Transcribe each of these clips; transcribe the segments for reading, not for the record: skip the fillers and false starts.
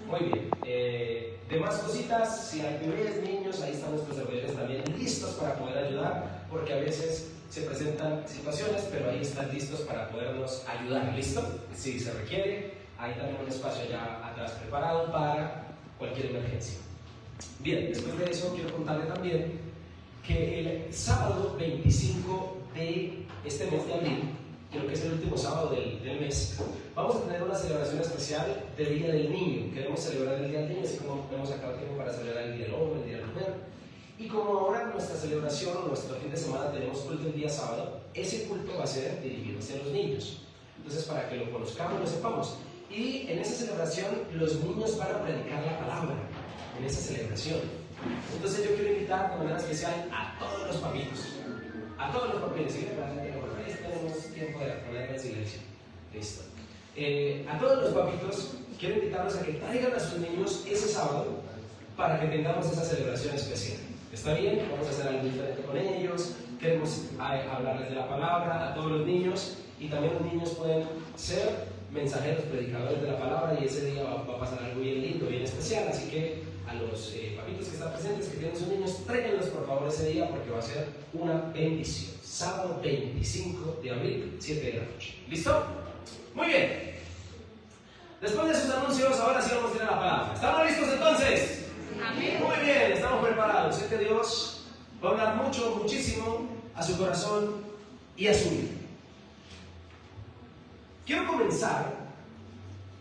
Muy bien. Demás cositas, si hay bebés, niños, ahí están nuestros servidores también listos para poder ayudar, porque a veces se presentan situaciones, pero ahí están listos para podernos ayudar. ¿Listo? Si se requiere, hay también un espacio allá atrás preparado para cualquier emergencia. Bien, después de eso quiero contarle también que el sábado 25 de este mes de abril, creo que es el último sábado del mes, vamos a tener una celebración especial del Día del Niño. Queremos celebrar el Día del Niño, así como hemos sacado tiempo para celebrar el Día del Hombre, el Día de la Mujer. Y como ahora nuestra celebración, nuestro fin de semana tenemos culto el día sábado, ese culto va a ser dirigido hacia los niños. Entonces, para que lo conozcamos, lo sepamos. Y en esa celebración los niños van a predicar la palabra, en esa celebración. Entonces yo quiero invitar de manera especial a todos los papitos. A todos los papitos, ¿sí? Tenemos tiempo de poner en silencio. Listo. A todos los papitos, quiero invitarlos a que traigan a sus niños ese sábado para que tengamos esa celebración especial. ¿Está bien? Vamos a hacer algo diferente con ellos. Queremos hablarles de la palabra a todos los niños, y también los niños pueden ser mensajeros, predicadores de la palabra, y ese día va a pasar algo bien lindo, bien especial. Así que a los papitos que están presentes, que tienen sus niños, tráiganlos por favor ese día, porque va a ser una bendición. Sábado 25 de abril, 7 de la noche. ¿Listo? Muy bien. Después de sus anuncios, ahora sí vamos a tener la palabra. ¿Estamos listos entonces? Amén. Muy bien, estamos preparados. Sé que Dios va a hablar mucho, muchísimo a su corazón y a su vida. Quiero comenzar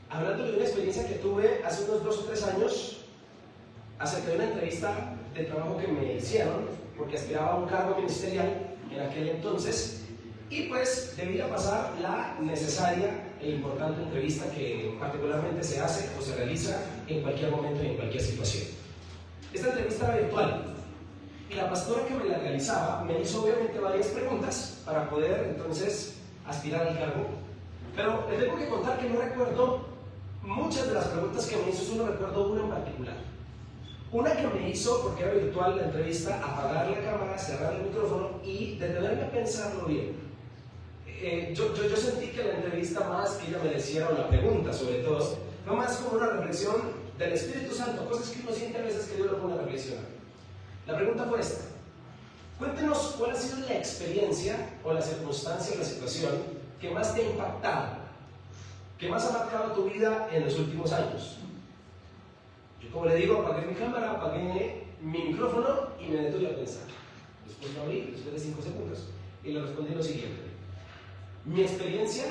hablando de una experiencia que tuve hace unos 2 o 3 años acerca de una entrevista de trabajo que me hicieron, porque aspiraba a un cargo ministerial en aquel entonces, y pues debía pasar la necesaria e importante entrevista que particularmente se hace o se realiza en cualquier momento y en cualquier situación. Esta entrevista era virtual, y la pastora que me la realizaba me hizo obviamente varias preguntas para poder entonces aspirar al cargo, pero le tengo que contar que no recuerdo muchas de las preguntas que me hizo, solo recuerdo una en particular. Una que me hizo, porque era virtual la entrevista, apagar la cámara, cerrar el micrófono y detenerme a pensarlo bien. Yo sentí que la entrevista, más que ella me decía, o la pregunta sobre todo, fue más como una reflexión del Espíritu Santo, cosas que uno siente a veces que Dios lo pone a reflexionar. La pregunta fue esta: cuéntenos cuál ha sido la experiencia o la circunstancia o la situación que más te ha impactado, que más ha marcado tu vida en los últimos años. Yo, como le digo, apagué mi cámara, apagué mi micrófono y me detuve a pensar. Después lo abrí, después de 5 segundos, y le respondí lo siguiente: mi experiencia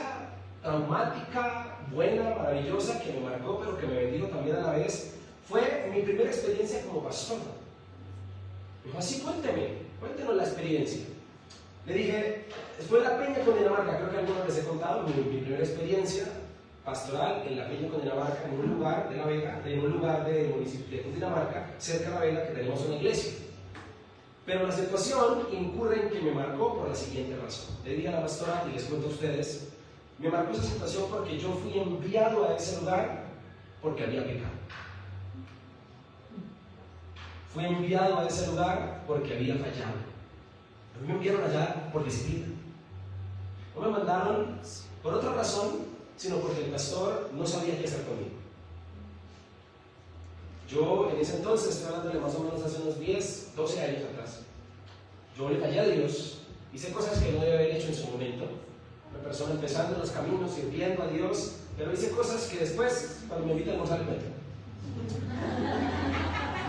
traumática, buena, maravillosa, que me marcó, pero que me bendijo también a la vez, fue mi primera experiencia como pastor. Me dijo: así, cuéntenos la experiencia. Le dije: fue en la Peña, Cundinamarca. Creo que algunos les he contado mi primera experiencia pastoral en la Peña, Cundinamarca, en un lugar de La Vega, en un lugar del municipio de Cundinamarca, cerca de La Vega, que tenemos una iglesia. Pero la situación incurre en que me marcó por la siguiente razón. Le dije a la pastora, y les cuento a ustedes, me marcó esa situación porque yo fui enviado a ese lugar porque había pecado. Fui enviado a ese lugar porque había fallado. A mí me enviaron allá por disciplina. No me mandaron por otra razón, sino porque el pastor no sabía qué hacer conmigo. Yo en ese entonces, estoy hablando de más o menos hace unos 10, 12 años atrás, yo le fallé a Dios, hice cosas que no debía haber hecho en su momento. Una persona empezando en los caminos, sirviendo a Dios, pero hice cosas que después, cuando me invitan, no sale cuenta.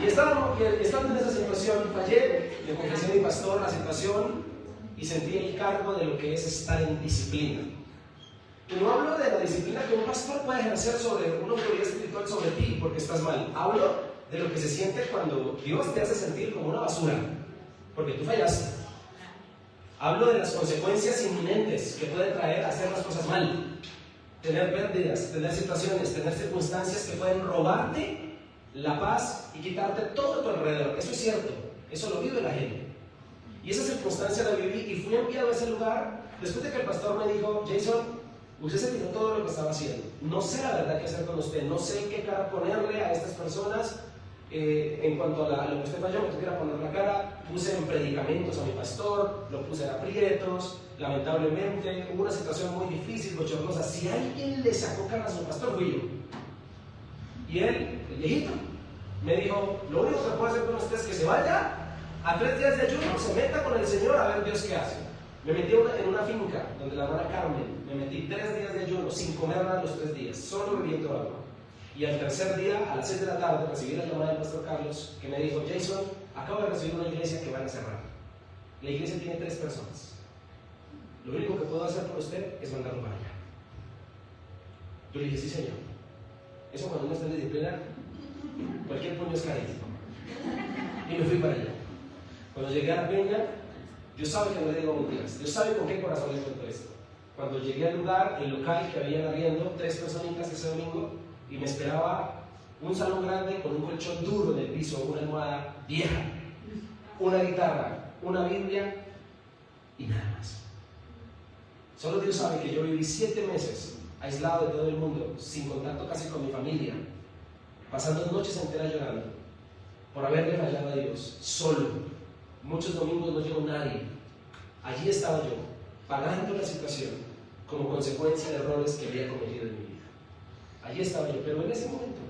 Y estando en esa situación, fallé, le confesé a mi pastor la situación y sentí el cargo de lo que es estar en disciplina. Y no hablo de la disciplina que un pastor puede ejercer sobre una autoridad espiritual sobre ti porque estás mal. Hablo de lo que se siente cuando Dios te hace sentir como una basura porque tú fallaste. Hablo de las consecuencias inminentes que puede traer hacer las cosas mal, tener pérdidas, tener situaciones, tener circunstancias que pueden robarte la paz y quitarte todo a tu alrededor. Eso es cierto, eso lo vive la gente. Y esa circunstancia la viví y fui enviado a ese lugar después de que el pastor me dijo: Jason, usted se tiró todo lo que estaba haciendo. No sé la verdad qué hacer con usted, no sé qué cara ponerle a estas personas. En cuanto a lo que usted falló, me tuviera poner la cara. Puse en predicamentos a mi pastor, lo puse en aprietos. Lamentablemente hubo una situación muy difícil, bochornosa. Si alguien le sacó cara a su pastor, fui yo. Y él, el viejito, me dijo, lo único que puedo hacer con usted es que se vaya a 3 días de ayuno, se meta con el Señor a ver Dios qué hace. Me metí en una finca donde la hermana Carmen, me metí 3 días de ayuno sin comer nada los 3 días, solo bebiendo agua. Y al tercer día, a las 6 de la tarde, recibí la llamada del pastor Carlos, que me dijo, Jason, acabo de recibir una iglesia que van a cerrar. La iglesia tiene 3 personas. Lo único que puedo hacer por usted es mandarlo para allá. Yo le dije, sí, Señor. Eso cuando uno está en disciplina, cualquier puño es carísimo. Y me fui para allá. Cuando llegué a la peña, Dios sabe que no le digo mentiras. Dios sabe con qué corazón le cuento esto. Cuando llegué al lugar, el local que habían arriendo, 3 personitas ese domingo, y me esperaba un salón grande con un colchón duro en el piso, una almohada vieja, una guitarra, una Biblia y nada más. Solo Dios sabe que yo viví 7 meses aislado de todo el mundo, sin contacto casi con mi familia, pasando noches enteras llorando por haberle fallado a Dios, solo. Muchos domingos no llegó nadie. Allí estaba yo, pagando la situación como consecuencia de errores que había cometido en mi vida. Allí estaba yo, pero en ese momento,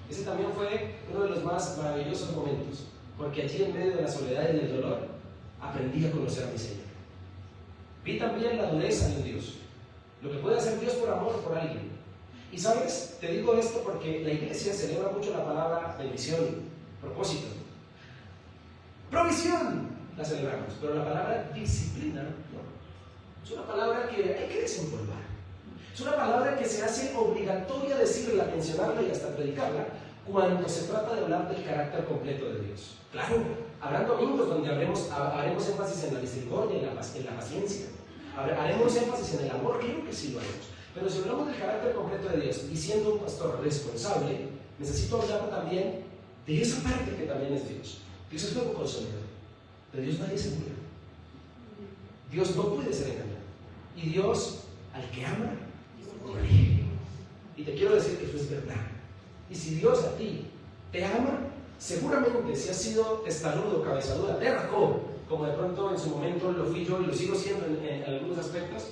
ese también fue uno de los más maravillosos momentos, porque allí en medio de la soledad y del dolor, aprendí a conocer a mi Señor. Vi también la dureza de un Dios, lo que puede hacer Dios por amor por alguien. Y sabes, te digo esto porque la iglesia celebra mucho la palabra bendición, propósito. Provisión la celebramos, pero la palabra disciplina no. Es una palabra que hay que desempolvar. Es una palabra que se hace obligatoria decirla, mencionarla y hasta predicarla cuando se trata de hablar del carácter completo de Dios. Claro, habrá domingos donde haremos énfasis en la misericordia, en la paciencia. Haremos énfasis en el amor, creo que sí lo haremos. Pero si hablamos del carácter completo de Dios y siendo un pastor responsable, necesito hablar también de esa parte que también es Dios. Dios es fuego consumidor. De Dios nadie se burla. Dios no puede ser engañado. Y Dios, al que ama, corrige. Y te quiero decir que eso es verdad. Y si Dios a ti te ama, seguramente si has sido testarudo, cabezaduda, terco, como de pronto en su momento lo fui yo y lo sigo siendo en algunos aspectos,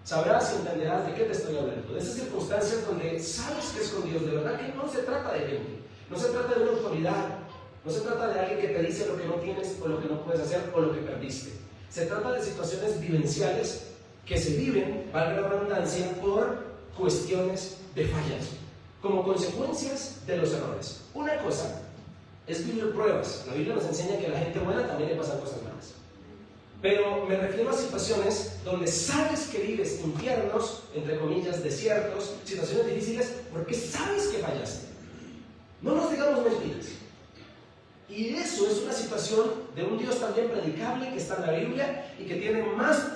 sabrás y entenderás de qué te estoy hablando. De esas circunstancias donde sabes que es con Dios. De verdad que no se trata de gente, no se trata de una autoridad, no se trata de alguien que te dice lo que no tienes o lo que no puedes hacer o lo que perdiste. Se trata de situaciones vivenciales que se viven, valga la redundancia, por cuestiones de fallas, como consecuencias de los errores. Una cosa es vivir pruebas. La Biblia nos enseña que a la gente buena también le pasan cosas malas. Pero me refiero a situaciones donde sabes que vives infiernos, entre comillas, desiertos, situaciones difíciles, porque sabes que fallaste. No nos digamos mentiras. Y eso es una situación de un Dios también predicable que está en la Biblia y que tiene más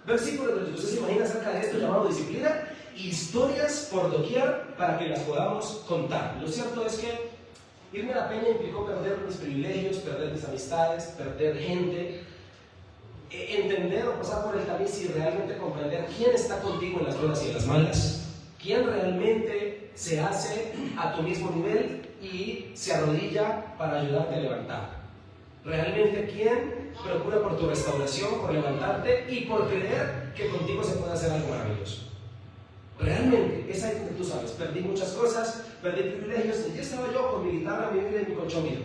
versículos de los que usted se imagina acerca de esto llamado disciplina, historias por doquier para que las podamos contar. Lo cierto es que irme a la peña implicó perder mis privilegios, perder mis amistades, perder gente, entender o pasar por el tamiz y realmente comprender quién está contigo en las buenas y en las malas, quién realmente se hace a tu mismo nivel y se arrodilla para ayudarte a levantar. Realmente quién procura por tu restauración, por levantarte y por creer que contigo se puede hacer algo maravilloso. Realmente, es ahí donde tú sabes, perdí muchas cosas, perdí privilegios, y ya estaba yo con mi guitarra, mi Biblia y mi colchón viejo.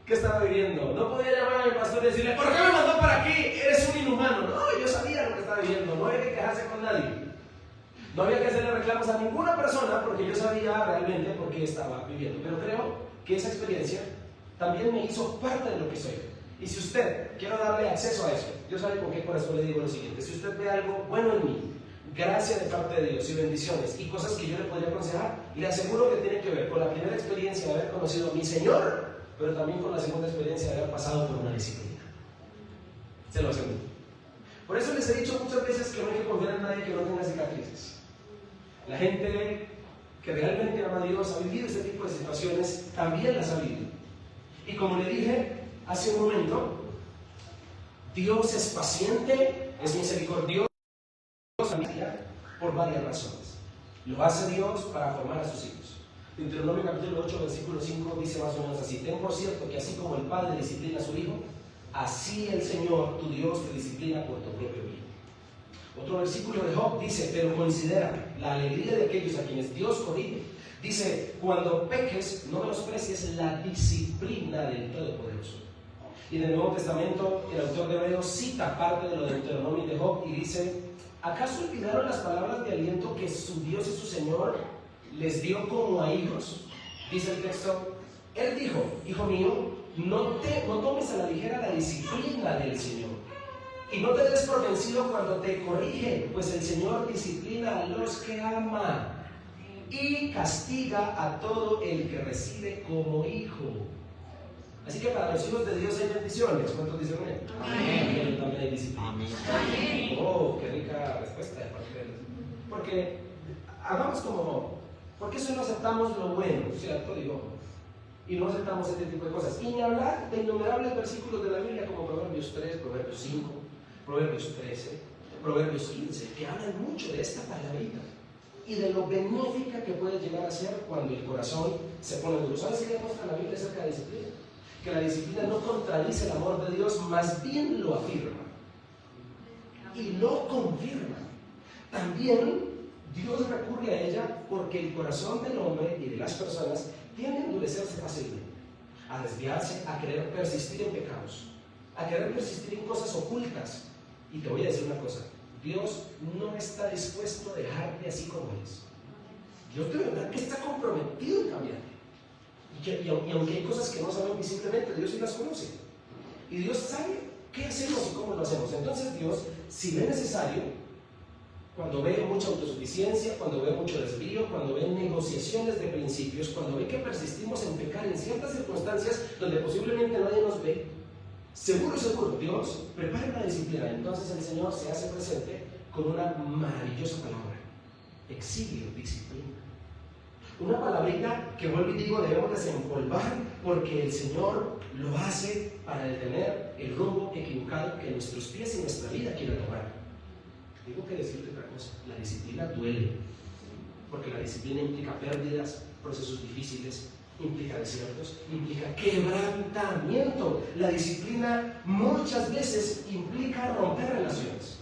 ¿Qué estaba viviendo? No podía llamar a mi pastor y decirle, ¿por qué me mandó para aquí? Eres un inhumano. No, yo sabía lo que estaba viviendo, no había que quejarse con nadie. No había que hacerle reclamos a ninguna persona porque yo sabía realmente por qué estaba viviendo. Pero creo que esa experiencia también me hizo parte de lo que soy. Y si usted, quiero darle acceso a eso, yo sabe con qué corazón le digo lo siguiente: si usted ve algo bueno en mí, gracia de parte de Dios y bendiciones y cosas que yo le podría aconsejar, le aseguro que tiene que ver con la primera experiencia de haber conocido a mi Señor, pero también con la segunda experiencia de haber pasado por una disciplina. Se lo aseguro. Por eso les he dicho muchas veces que no hay que confiar en nadie que no tenga cicatrices. La gente que realmente ama a Dios, ha vivido este tipo de situaciones, también las ha vivido. Y como le dije hace un momento, Dios es paciente, es misericordioso, por varias razones. Lo hace Dios para formar a sus hijos. Deuteronomio capítulo 8, versículo 5 dice más o menos así: ten por cierto que así como el padre disciplina a su hijo, así el Señor tu Dios te disciplina por tu propio bien. Otro versículo de Job dice: pero considera la alegría de aquellos a quienes Dios corrige, Dice, cuando peques, no menosprecies la disciplina del Todopoderoso. Y en el Nuevo Testamento, el autor de Hebreos cita parte de lo de Deuteronomio de Job y dice, ¿acaso olvidaron las palabras de aliento que su Dios y su Señor les dio como a hijos? Dice el texto, Él dijo, hijo mío, no tomes a la ligera la disciplina del Señor. Y no te des por vencido cuando te corrige, pues el Señor disciplina a los que ama y castiga a todo el que recibe como hijo. Así que para los hijos de Dios hay bendiciones. ¿Cuántos dicen amén? Amén. Pero también hay disciplina. Amén. Oh, qué rica respuesta de parte de Dios. Porque hagamos como, ¿por qué solo aceptamos lo bueno? ¿Cierto? Digo, y no aceptamos este tipo de cosas. Y ni hablar de innumerables versículos de la Biblia como Proverbios 3, Proverbios 5, Proverbios 13, Proverbios 15, que hablan mucho de esta palabrita y de lo benéfica que puede llegar a ser cuando el corazón se pone duro. ¿Sabes qué demuestra la Biblia acerca de la disciplina? Que la disciplina no contradice el amor de Dios, más bien lo afirma y lo confirma. También Dios recurre a ella porque el corazón del hombre y de las personas tiende a endurecerse fácilmente, a desviarse, a querer persistir en pecados, a querer persistir en cosas ocultas. Y te voy a decir una cosa, Dios no está dispuesto a dejarte así como eres. Dios de verdad que está comprometido en cambiarte. Y aunque hay cosas que no saben visiblemente, Dios sí las conoce. Y Dios sabe qué hacemos y cómo lo hacemos. Entonces Dios, si ve necesario, cuando ve mucha autosuficiencia, cuando ve mucho desvío, cuando ve negociaciones de principios, cuando ve que persistimos en pecar en ciertas circunstancias donde posiblemente nadie nos ve, seguro, Dios prepara una disciplina. Entonces el Señor se hace presente con una maravillosa palabra: exilio, disciplina. Una palabrita que, vuelvo y digo, debemos desempolvar porque el Señor lo hace para detener el rumbo equivocado que nuestros pies y nuestra vida quieren tomar. Tengo que decirte otra cosa: la disciplina duele, porque la disciplina implica pérdidas, procesos difíciles, implica desiertos, implica quebrantamiento. La disciplina muchas veces implica romper relaciones,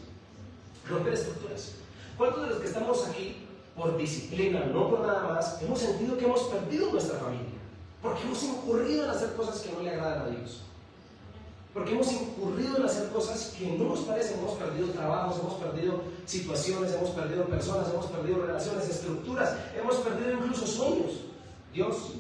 romper estructuras. ¿Cuántos de los que estamos aquí por disciplina, no por nada más, hemos sentido que hemos perdido nuestra familia? Porque hemos incurrido en hacer cosas que no le agradan a Dios. Porque hemos incurrido en hacer cosas que no nos parecen. Hemos perdido trabajos, hemos perdido situaciones, hemos perdido personas, hemos perdido relaciones, estructuras, hemos perdido incluso sueños. Dios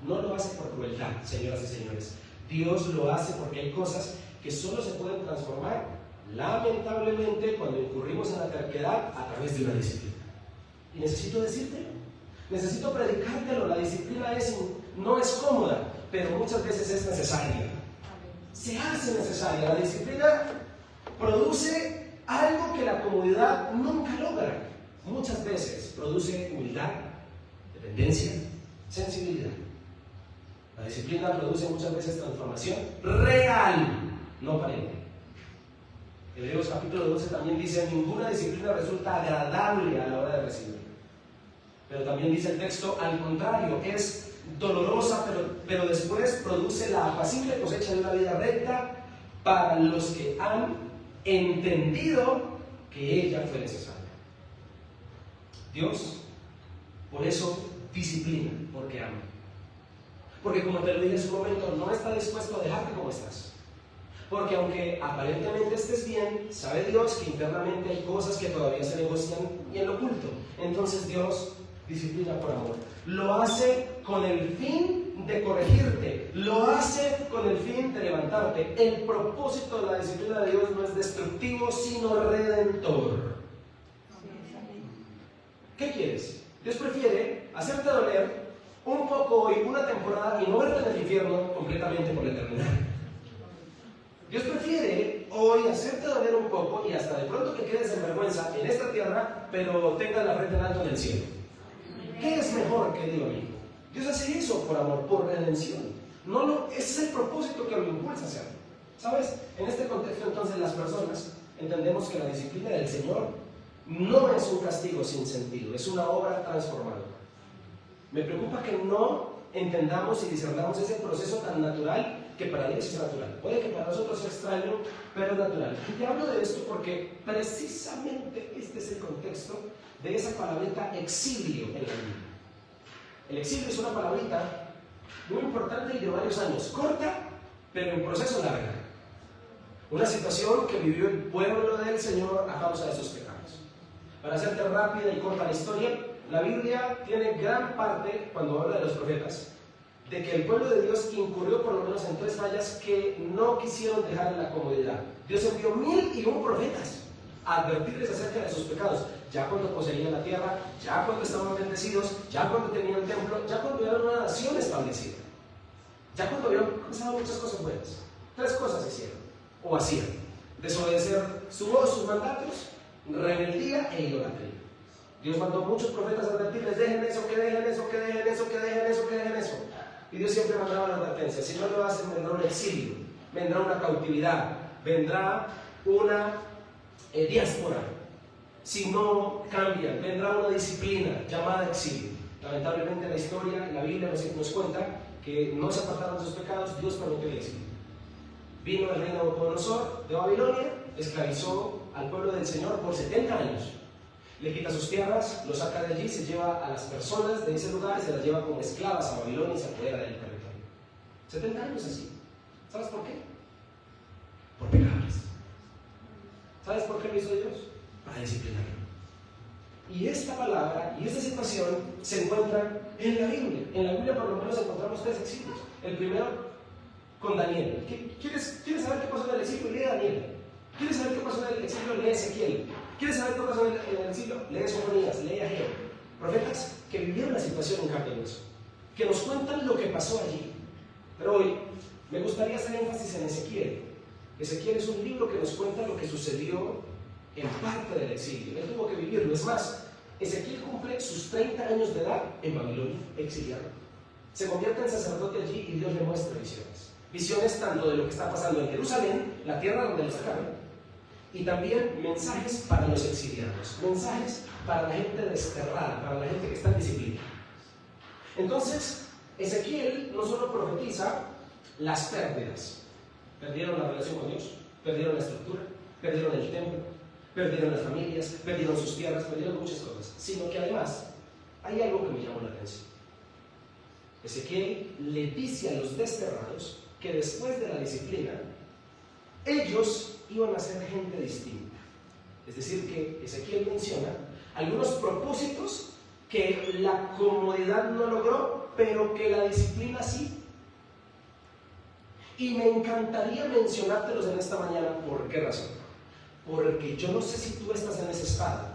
no lo hace por crueldad, señoras y señores. Dios lo hace porque hay cosas que solo se pueden transformar, lamentablemente, cuando incurrimos en la terquedad a través de una disciplina. Y necesito decírtelo, necesito predicártelo. La disciplina no es cómoda, pero muchas veces es necesaria. Se hace necesaria. La disciplina produce algo que la comodidad nunca logra. Muchas veces produce humildad, dependencia, sensibilidad. La disciplina produce muchas veces transformación real, no aparente. Hebreos capítulo 12 también dice: ninguna disciplina resulta agradable a la hora de recibirla. Pero también dice el texto, al contrario, es dolorosa, pero después produce la apacible cosecha de una vida recta para los que han entendido que ella fue necesaria. Dios, por eso, disciplina, porque ama. Porque, como te lo dije en su momento, no está dispuesto a dejarte como estás. Porque aunque aparentemente estés bien, sabe Dios que internamente hay cosas que todavía se negocian y en lo oculto. Entonces Dios disciplina por amor. Lo hace con el fin de corregirte, lo hace con el fin de levantarte. El propósito de la disciplina de Dios no es destructivo, sino redentor. ¿Qué quieres? Dios prefiere hacerte doler un poco hoy, una temporada, y no verte en el infierno completamente por la eternidad. Dios prefiere hoy hacerte doler un poco y hasta de pronto que quedes en vergüenza en esta tierra, pero tengas la frente en alto en el cielo. ¿Qué es mejor, querido amigo? Dios hace eso por amor, por redención. Ese es el propósito que lo impulsa a hacer. ¿Sabes? En este contexto, entonces, las personas entendemos que la disciplina del Señor no es un castigo sin sentido, es una obra transformadora. Me preocupa que no entendamos y discernamos ese proceso tan natural que para Dios es natural. Puede que para nosotros sea extraño, pero es natural. Y te hablo de esto porque precisamente este es el contexto de esa palabrita exilio en la Biblia. El exilio es una palabrita muy importante y de varios años, corta, pero en proceso larga. Una situación que vivió el pueblo del Señor a causa de sus pecados. Para hacerte rápida y corta la historia, la Biblia tiene gran parte, cuando habla de los profetas, de que el pueblo de Dios incurrió por lo menos en 3 fallas que no quisieron dejar en la comodidad. Dios envió 1001 profetas a advertirles acerca de sus pecados, ya cuando poseían la tierra, ya cuando estaban bendecidos, ya cuando tenían templo, ya cuando eran una nación establecida, ya cuando habían pasado muchas cosas buenas. 3 cosas hicieron, o hacían: desobedecer su voz, sus mandatos, rebeldía e idolatría. Dios mandó muchos profetas a advertirles: dejen eso, que dejen eso, que dejen eso, que dejen eso, que dejen eso. Y Dios siempre mandaba la advertencia: si no lo hacen, vendrá un exilio, vendrá una cautividad, vendrá una diáspora. Si no cambian, vendrá una disciplina llamada exilio. Lamentablemente la historia, la Biblia nos cuenta que no se apartaron de sus pecados, Dios permitió el exilio. Vino el rey Nabucodonosor de Babilonia, esclavizó al pueblo del Señor por 70 años. Le quita sus tierras, lo saca de allí, se lleva a las personas de ese lugar y se las lleva como esclavas a Babilonia y se apodera del territorio. 70 años así. ¿Sabes por qué? Por pecadores. ¿Sabes por qué lo hizo Dios? Para disciplinarlo. Y esta palabra y esta situación se encuentran en la Biblia. En la Biblia por lo menos encontramos 3 exilios. El primero con Daniel. ¿Quieres saber qué pasó en el exilio? Lee Daniel. ¿Quieres saber qué pasó en el exilio? Lee Ezequiel. ¿Quieres saber qué pasó en el exilio? Lee Sofonías, lee Ageo. Profetas que vivieron la situación en carne y hueso, que nos cuentan lo que pasó allí. Pero hoy me gustaría hacer énfasis en Ezequiel. Ezequiel es un libro que nos cuenta lo que sucedió en parte del exilio. Él tuvo que vivirlo. Es más, Ezequiel cumple sus 30 años de edad en Babilonia, exiliado. Se convierte en sacerdote allí y Dios le muestra visiones. Visiones tanto de lo que está pasando en Jerusalén, la tierra donde lo sacaron, y también mensajes para los exiliados, mensajes para la gente desterrada, para la gente que está en disciplina. Entonces, Ezequiel no solo profetiza las pérdidas. Perdieron la relación con Dios, perdieron la estructura, perdieron el templo, perdieron las familias, perdieron sus tierras, perdieron muchas cosas, sino que además hay algo que me llamó la atención. Ezequiel le dice a los desterrados que después de la disciplina ellos iban a ser gente distinta. Es decir, que Ezequiel menciona algunos propósitos que la comodidad no logró, pero que la disciplina sí. Y me encantaría mencionártelos en esta mañana. ¿Por qué razón? Porque yo no sé si tú estás en ese estado,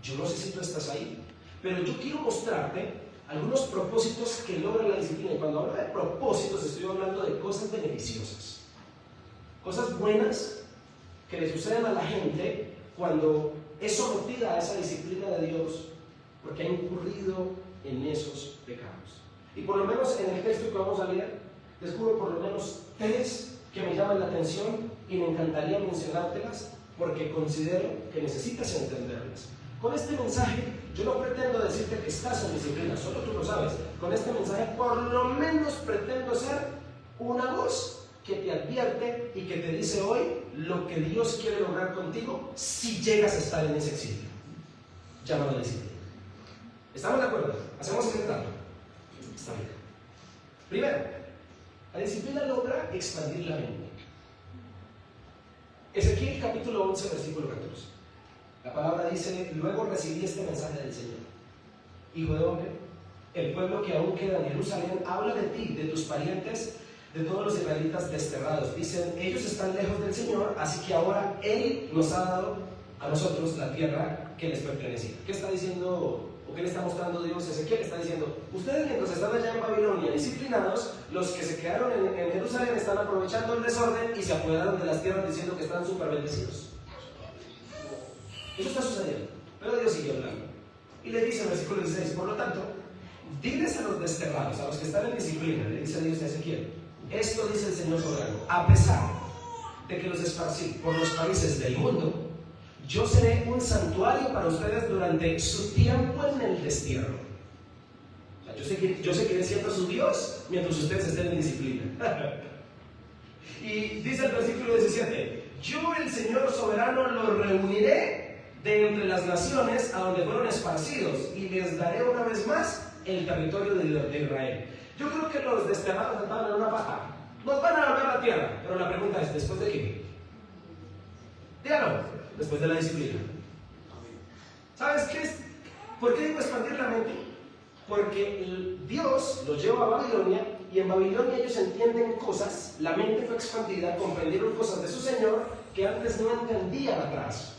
yo no sé si tú estás ahí, pero yo quiero mostrarte algunos propósitos que logran la disciplina. Y cuando hablo de propósitos estoy hablando de cosas beneficiosas, cosas buenas que le suceden a la gente cuando es sometida a esa disciplina de Dios, porque ha incurrido en esos pecados. Y por lo menos en el texto que vamos a leer, descubro por lo menos 3 que me llaman la atención y me encantaría mencionártelas porque considero que necesitas entenderlas. Con este mensaje, yo no pretendo decirte que estás en disciplina, solo tú lo sabes. Con este mensaje, por lo menos pretendo ser una voz que te advierte y que te dice hoy lo que Dios quiere lograr contigo si llegas a estar en ese exilio llamado disciplina. ¿Estamos de acuerdo? ¿Hacemos ese trato? Está bien. Primero, la disciplina logra expandir la mente. Ezequiel capítulo 11, versículo 14. La palabra dice: luego recibí este mensaje del Señor. Hijo de hombre, el pueblo que aún queda en Jerusalén habla de ti, de tus parientes, de todos los israelitas desterrados. Dicen: ellos están lejos del Señor, así que ahora Él nos ha dado a nosotros la tierra que les pertenecía. ¿Qué está diciendo o qué le está mostrando Dios a Ezequiel? Está diciendo: ustedes mientras están allá en Babilonia disciplinados, los que se quedaron en Jerusalén están aprovechando el desorden y se apoderaron de las tierras diciendo que están súper bendecidos. Eso está sucediendo. Pero Dios sigue hablando y le dice en el versículo 16: por lo tanto, diles a los desterrados, a los que están en disciplina, le dice Dios a Ezequiel: esto dice el Señor soberano, a pesar de que los esparcí por los países del mundo, yo seré un santuario para ustedes durante su tiempo en el destierro. O sea, yo seguiré siendo su Dios mientras ustedes estén en disciplina. Y dice el versículo 17: yo, el Señor soberano, los reuniré de entre las naciones a donde fueron esparcidos y les daré una vez más el territorio de Israel. Yo creo que los desterrados estaban en una paja. Nos van a volver a la tierra, pero la pregunta es, ¿después de qué? Dígalo, después de la disciplina. ¿Sabes qué es? ¿Por qué digo expandir la mente? Porque Dios los lleva a Babilonia y en Babilonia ellos entienden cosas, la mente fue expandida, comprendieron cosas de su Señor que antes no entendían atrás.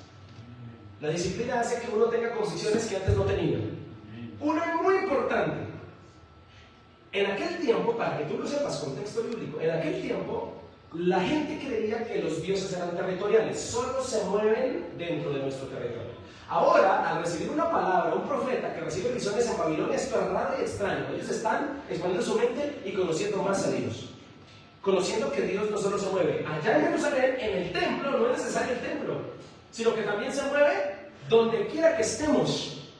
La disciplina hace que uno tenga convicciones que antes no tenía. Uno es muy importante. En aquel tiempo, para que tú lo sepas, contexto bíblico, en aquel tiempo la gente creía que los dioses eran territoriales, solo se mueven dentro de nuestro territorio. Ahora, al recibir una palabra, un profeta que recibe visiones en Babilonia es raro y extraño. Ellos están expandiendo su mente y conociendo más a Dios. Conociendo que Dios no solo se mueve allá en Jerusalén, en el templo, no es necesario el templo, sino que también se mueve donde quiera que estemos.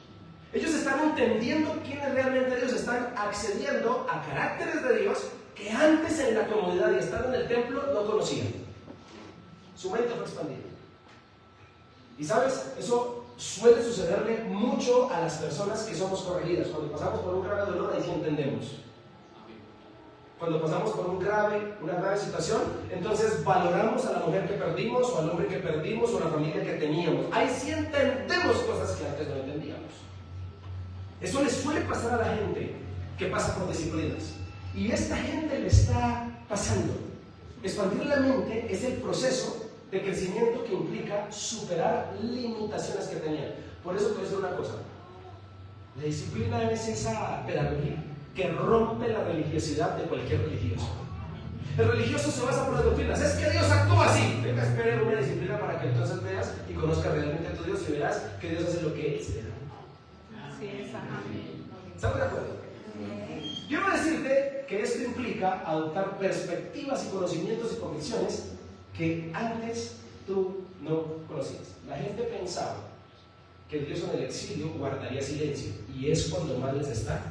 Ellos están entendiendo quién es realmente Dios, están accediendo a caracteres de Dios que antes en la comodidad y estando en el templo no conocían. Su mente fue expandida. Y sabes, eso suele sucederle mucho a las personas que somos corregidas. Cuando pasamos por un grave dolor, ahí sí entendemos. Cuando pasamos por una grave situación, entonces valoramos a la mujer que perdimos, o al hombre que perdimos, o a la familia que teníamos. Ahí sí entendemos cosas que antes no entendíamos. Eso le suele pasar a la gente que pasa por disciplinas. Y esta gente le está pasando. Expandir la mente es el proceso de crecimiento que implica superar limitaciones que tenían. Por eso te voy a decir una cosa. La disciplina es esa pedagogía que rompe la religiosidad de cualquier religioso. El religioso se basa por las doctrinas. Es que Dios actúa así. Venga, espera una disciplina para que entonces veas y conozcas realmente a tu Dios y verás que Dios hace lo que Él se da. Así es, amén. ¿Estamos de acuerdo? Quiero decirte que esto implica adoptar perspectivas y conocimientos y convicciones que antes tú no conocías. La gente pensaba que Dios en el exilio guardaría silencio y es cuando más les está.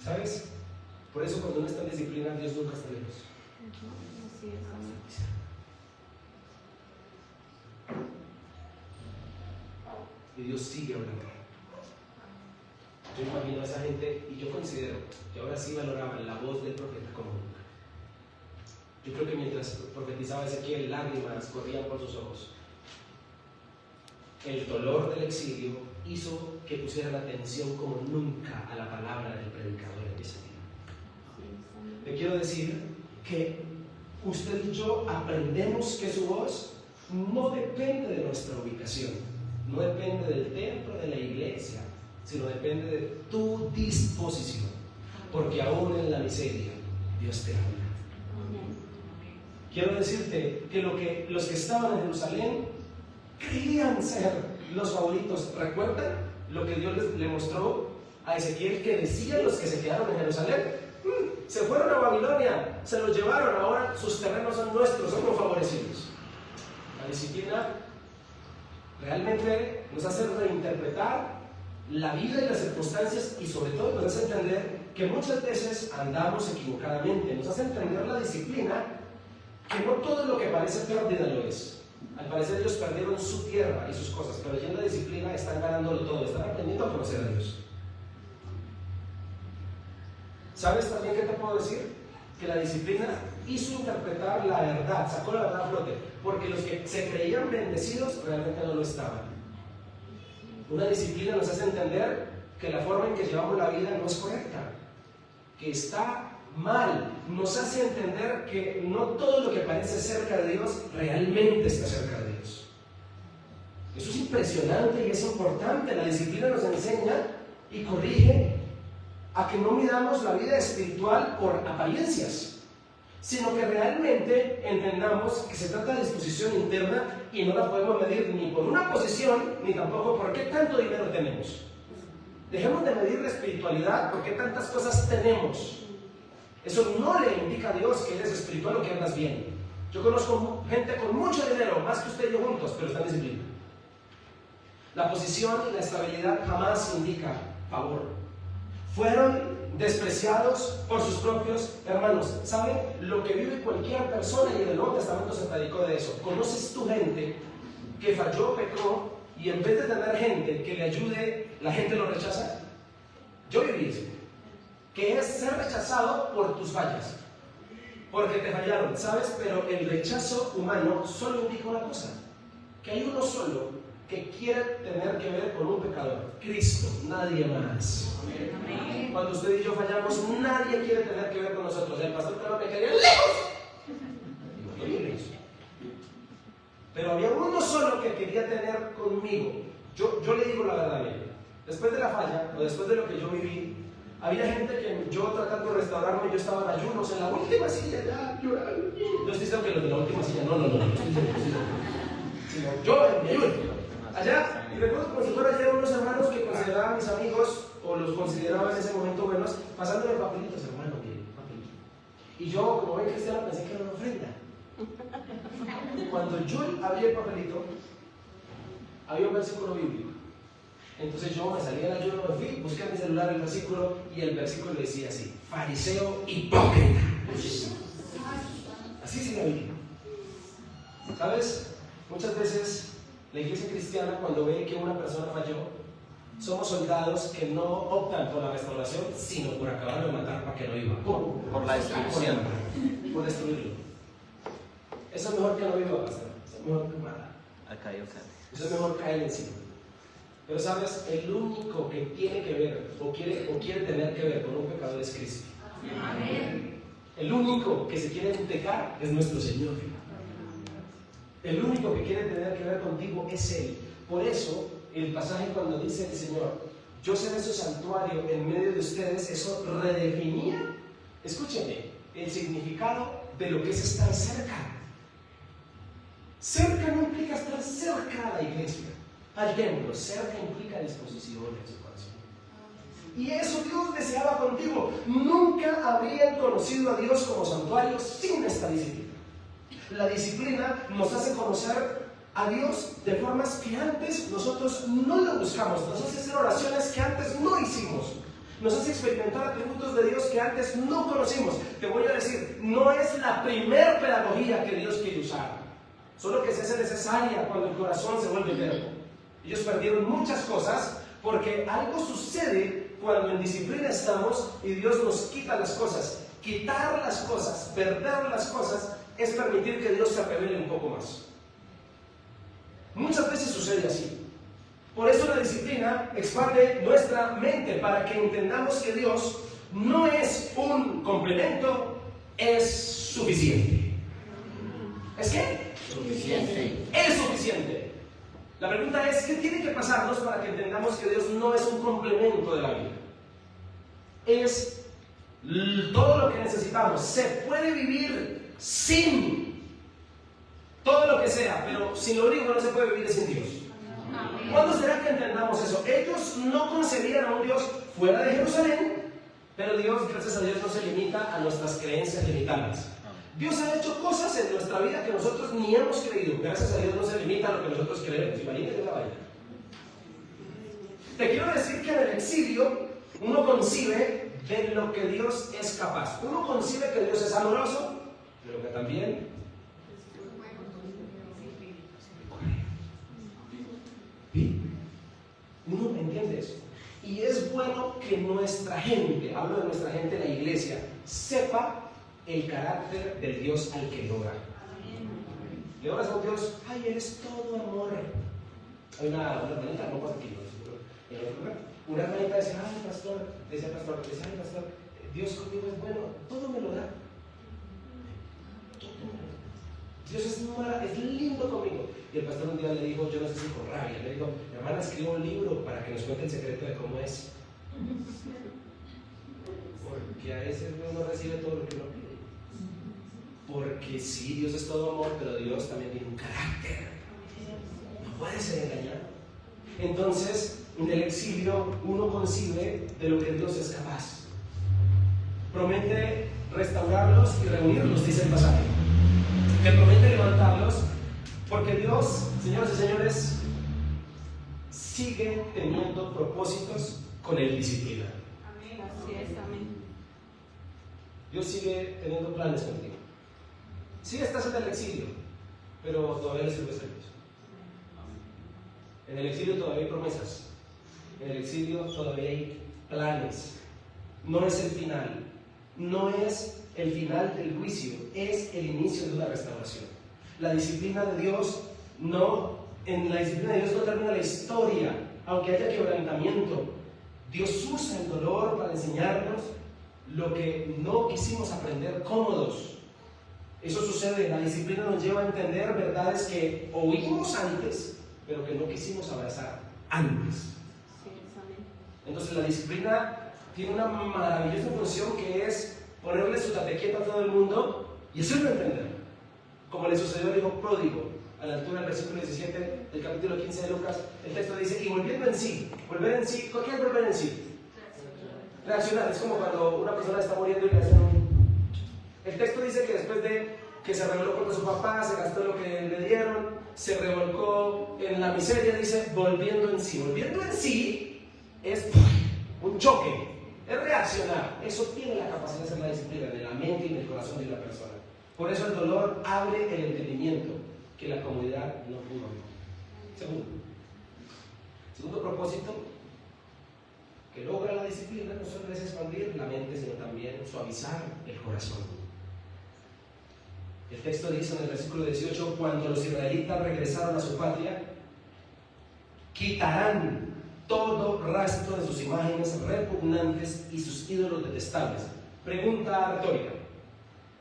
¿Sabes? Por eso cuando uno está en disciplina, Dios nunca está lejos. Así es, amén. Y Dios sigue hablando. Yo imagino a esa gente y yo considero que ahora sí valoraban la voz del profeta como nunca. Yo creo que mientras profetizaba Ezequiel, lágrimas corrían por sus ojos. El dolor del exilio hizo que pusieran atención como nunca a la palabra del predicador en ese tiempo. Le quiero decir que usted y yo aprendemos que su voz no depende de nuestra ubicación, no depende del templo, de la iglesia, sino depende de tu disposición, porque aún en la miseria Dios te habla. Quiero decirte que los que estaban en Jerusalén creían ser los favoritos. ¿Recuerdan lo que Dios le mostró a Ezequiel que decían los que se quedaron en Jerusalén? Se fueron a Babilonia, se los llevaron, ahora sus terrenos son nuestros, somos favorecidos. La disciplina realmente nos hace reinterpretar la vida y las circunstancias y sobre todo nos hace entender que muchas veces andamos equivocadamente. Nos hace entender la disciplina que no todo lo que parece pérdida lo es. Al parecer ellos perdieron su tierra y sus cosas, pero ya en la disciplina están ganándolo todo, están aprendiendo a conocer a Dios. ¿Sabes también qué te puedo decir? Que la disciplina hizo interpretar la verdad, sacó la verdad a flote, porque los que se creían bendecidos realmente no lo estaban. Una disciplina nos hace entender que la forma en que llevamos la vida no es correcta, que está mal. Nos hace entender que no todo lo que parece cerca de Dios realmente está cerca de Dios. Eso es impresionante y es importante. La disciplina nos enseña y corrige a que no midamos la vida espiritual por apariencias, sino que realmente entendamos que se trata de disposición interna y no la podemos medir ni por una posición ni tampoco por qué tanto dinero tenemos. Dejemos de medir la espiritualidad por qué tantas cosas tenemos. Eso no le indica a Dios que eres espiritual o que andas bien. Yo conozco gente con mucho dinero, más que usted y yo juntos, pero está en disciplina. La posición y la estabilidad jamás indica favor. Fueron despreciados por sus propios hermanos. ¿Saben? Lo que vive cualquier persona, y en el Nuevo Testamento se predicó de eso. ¿Conoces tu gente que falló, pecó, y en vez de tener gente que le ayude, la gente lo rechaza? yo viví eso, que es ser rechazado por tus fallas, porque te fallaron, ¿sabes? Pero el rechazo humano solo indica una cosa, que hay uno solo que quiere tener que ver con un pecador, Cristo, nadie más. Amén. Cuando usted y yo fallamos, nadie quiere tener que ver con nosotros. El pastor Carlos me quería lejos. Pero había uno solo que quería tener conmigo. Yo le digo la verdad, mire. Después de la falla, o después de lo que yo viví, había gente que yo tratando de restaurarme, yo estaba en ayunos, en la última silla, ya llorando. No estoy diciendo que los de la última silla, no estoy diciendo, sino yo en mi ayuno. Allá, y recuerdo como si fuera ayer unos hermanos que consideraban mis amigos, o los consideraba en ese momento buenos, pasándome papelitos, hermano, mire, papelitos. Y yo, como buen cristiano, pensé que era una ofrenda. Cuando yo abrí el papelito, había un versículo bíblico. Entonces yo me salí del ayuno, me fui, busqué en mi celular el versículo, y el versículo decía así: fariseo hipócrita. Así se la Biblia. ¿Sabes? Muchas veces la iglesia cristiana, cuando ve que una persona falló, somos soldados que no optan por la restauración, sino por acabarlo de matar para que no viva. Por la destrucción. Por destruirlo. Eso es mejor que no viva, pastor. Eso es mejor que mata. Eso es mejor caer encima. Pero sabes, el único que tiene que ver o quiere tener que ver con un pecador es Cristo. Amén. El único que se quiere entregar es nuestro Señor. El único que quiere tener que ver contigo es Él. Por eso, el pasaje cuando dice el Señor, yo seré su santuario en medio de ustedes, eso redefinía, escúcheme, el significado de lo que es estar cerca. Cerca no implica estar cerca a la iglesia, al templo. Cerca implica disposición en su corazón. Y eso Dios deseaba contigo. Nunca habrían conocido a Dios como santuario sin esta disciplina. La disciplina nos hace conocer a Dios de formas que antes nosotros no lo buscamos. Nos hace hacer oraciones que antes no hicimos. Nos hace experimentar atributos de Dios que antes no conocimos. Te voy a decir, no es la primer pedagogía que Dios quiere usar, solo que se hace necesaria cuando el corazón se vuelve terco. Ellos perdieron muchas cosas porque algo sucede cuando en disciplina estamos y Dios nos quita las cosas. Quitar las cosas, perder las cosas, es permitir que Dios se revele un poco más. Muchas veces sucede así. Por eso la disciplina expande nuestra mente para que entendamos que Dios no es un complemento, es suficiente. ¿Es qué? Suficiente. Es suficiente. La pregunta es, ¿qué tiene que pasarnos para que entendamos que Dios no es un complemento de la vida? Es todo lo que necesitamos. Se puede vivir sin todo lo que sea, pero sin lo único que no se puede vivir es sin Dios. ¿Cuándo será que entendamos eso? Ellos no concebían a un Dios fuera de Jerusalén, pero Dios, gracias a Dios, no se limita a nuestras creencias limitantes. Dios ha hecho cosas en nuestra vida que nosotros ni hemos creído. Gracias a Dios no se limita a lo que nosotros creemos. Imagínate la vaina. Te quiero decir que en el exilio uno concibe de lo que Dios es capaz. Uno concibe que Dios es amoroso, pero que también uno entiende eso. Y es bueno que nuestra gente, hablo de nuestra gente, la iglesia, sepa el carácter del Dios al que le ora. Le oras a un Dios, ay, eres todo amor. Hay una hermanita, no pasa aquí, en otro lugar. Una hermanita decía, ay, pastor, decía, ay, pastor, Dios conmigo es bueno, todo me lo da. Todo me lo da. Dios es lindo conmigo. Y el pastor un día le dijo, yo no sé si con rabia, le dijo, hermana, escriba un libro para que nos cuente el secreto de cómo es. Porque a veces uno recibe todo lo que uno pide. Porque sí, Dios es todo amor, pero Dios también tiene un carácter. No puede ser engañado. Entonces, en el exilio, uno concibe de lo que Dios es capaz. Promete restaurarlos y reunirlos, dice el pasaje. Que promete levantarlos, porque Dios, señoras y señores, sigue teniendo propósitos con el disciplina. Amén. Así es, amén. Dios sigue teniendo planes contigo. Sí estás en el exilio, pero todavía le sirves a Dios. En el exilio todavía hay promesas. En el exilio todavía hay planes. No es el final. No es el final del juicio. Es el inicio de una restauración. La disciplina de Dios en la disciplina de Dios no termina la historia. Aunque haya quebrantamiento, Dios usa el dolor para enseñarnos lo que no quisimos aprender cómodos. Eso sucede. La disciplina nos lleva a entender verdades que oímos antes, pero que no quisimos abrazar antes. Entonces la disciplina tiene una maravillosa función, que es ponerle su tatequeta a todo el mundo y hacerlo entender, como le sucedió al hijo pródigo. A la altura del versículo 17 del capítulo 15 de Lucas, el texto dice: y volviendo en sí. Volver en sí, ¿qué es volver en sí? Reaccionar. Es como cuando una persona está muriendo y le hacen El texto dice que después de que se rebeló contra su papá, se gastó lo que le dieron, se revolcó en la miseria, dice volviendo en sí. Volviendo en sí es un choque, es reaccionar. Eso tiene la capacidad de hacer la disciplina en la mente y en el corazón de una persona. Por eso el dolor abre el entendimiento que la comodidad no pudo. Segundo propósito que logra la disciplina no solo es expandir la mente, sino también suavizar el corazón. El texto dice en el versículo 18: cuando los israelitas regresaron a su patria, quitarán todo rastro de sus imágenes repugnantes y sus ídolos detestables. Pregunta retórica: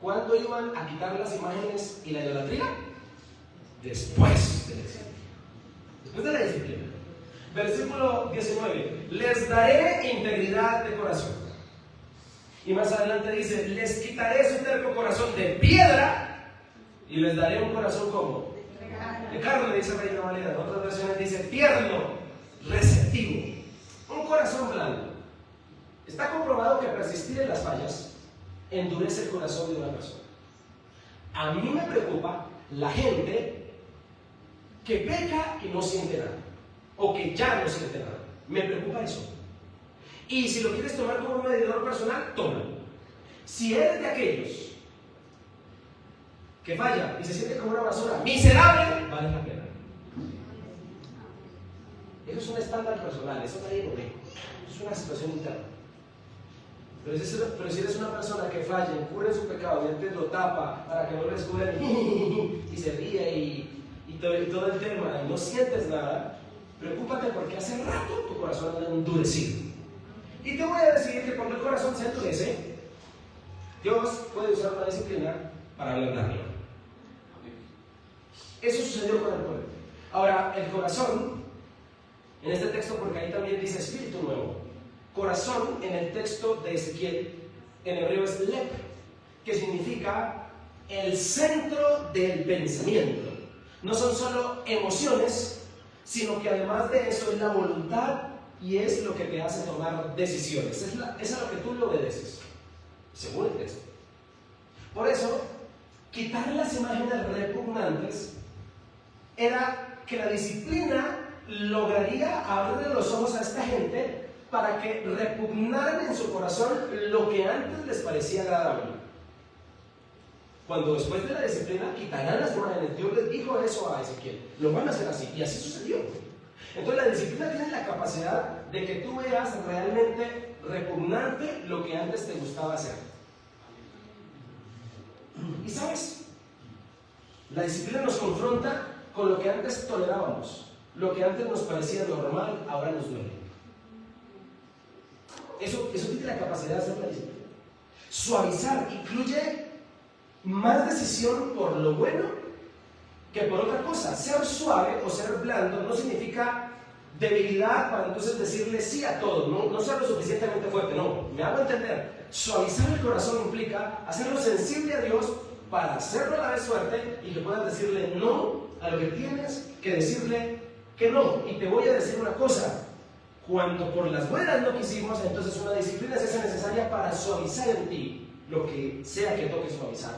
¿cuándo iban a quitar las imágenes y la idolatría? Después de la disciplina. Después de la disciplina. Versículo 19: les daré integridad de corazón. Y más adelante dice: les quitaré su terco corazón de piedra y les daré un corazón como de carne, dice Reina Valera. En otras versiones dice tierno, receptivo, un corazón blando. Está comprobado que persistir en las fallas endurece el corazón de una persona. A mí me preocupa la gente que peca y no siente nada, o que ya no siente nada. Me preocupa eso. Y si lo quieres tomar como un medidor personal, tómalo. Si eres de aquellos que falla y se siente como una basura miserable, vale la pena. Eso es un estándar personal, eso nadie lo ve. Eso es una situación interna. Pero si eres una persona que falla, incurre en su pecado y antes lo tapa para que no lo descubran y se ríe y todo el tema y no sientes nada, preocúpate, porque hace rato tu corazón anda endurecido. Y te voy a decir que cuando el corazón se endurece, Dios puede usar una disciplina para ablandarlo. Eso sucedió con el pueblo. Ahora, el corazón, en este texto, porque ahí también dice espíritu nuevo, corazón en el texto de Ezequiel, en hebreo es lep, que significa el centro del pensamiento. No son solo emociones, sino que además de eso es la voluntad y es lo que te hace tomar decisiones. Es a lo que tú le obedeces, según el texto. Por eso, quitar las imágenes repugnantes era que la disciplina lograría abrirle los ojos a esta gente para que repugnaran en su corazón lo que antes les parecía agradable. Cuando después de la disciplina quitarán las imágenes, Dios les dijo eso a Ezequiel, lo van a hacer así, y así sucedió. Entonces la disciplina tiene la capacidad de que tú veas realmente repugnante lo que antes te gustaba hacer. Y sabes, la disciplina nos confronta con lo que antes tolerábamos, lo que antes nos parecía normal, ahora nos duele. Eso tiene la capacidad de hacer la disciplina. Suavizar incluye más decisión por lo bueno que por otra cosa. Ser suave o ser blando no significa debilidad para entonces decirle sí a todo, no ser lo suficientemente fuerte, no, me hago entender. Suavizar el corazón implica hacerlo sensible a Dios para hacerlo a la vez fuerte y que puedas decirle no a lo que tienes que decirle que no. Y te voy a decir una cosa: cuando por las buenas no quisimos, entonces una disciplina se hace necesaria para suavizar en ti lo que sea que toque suavizar.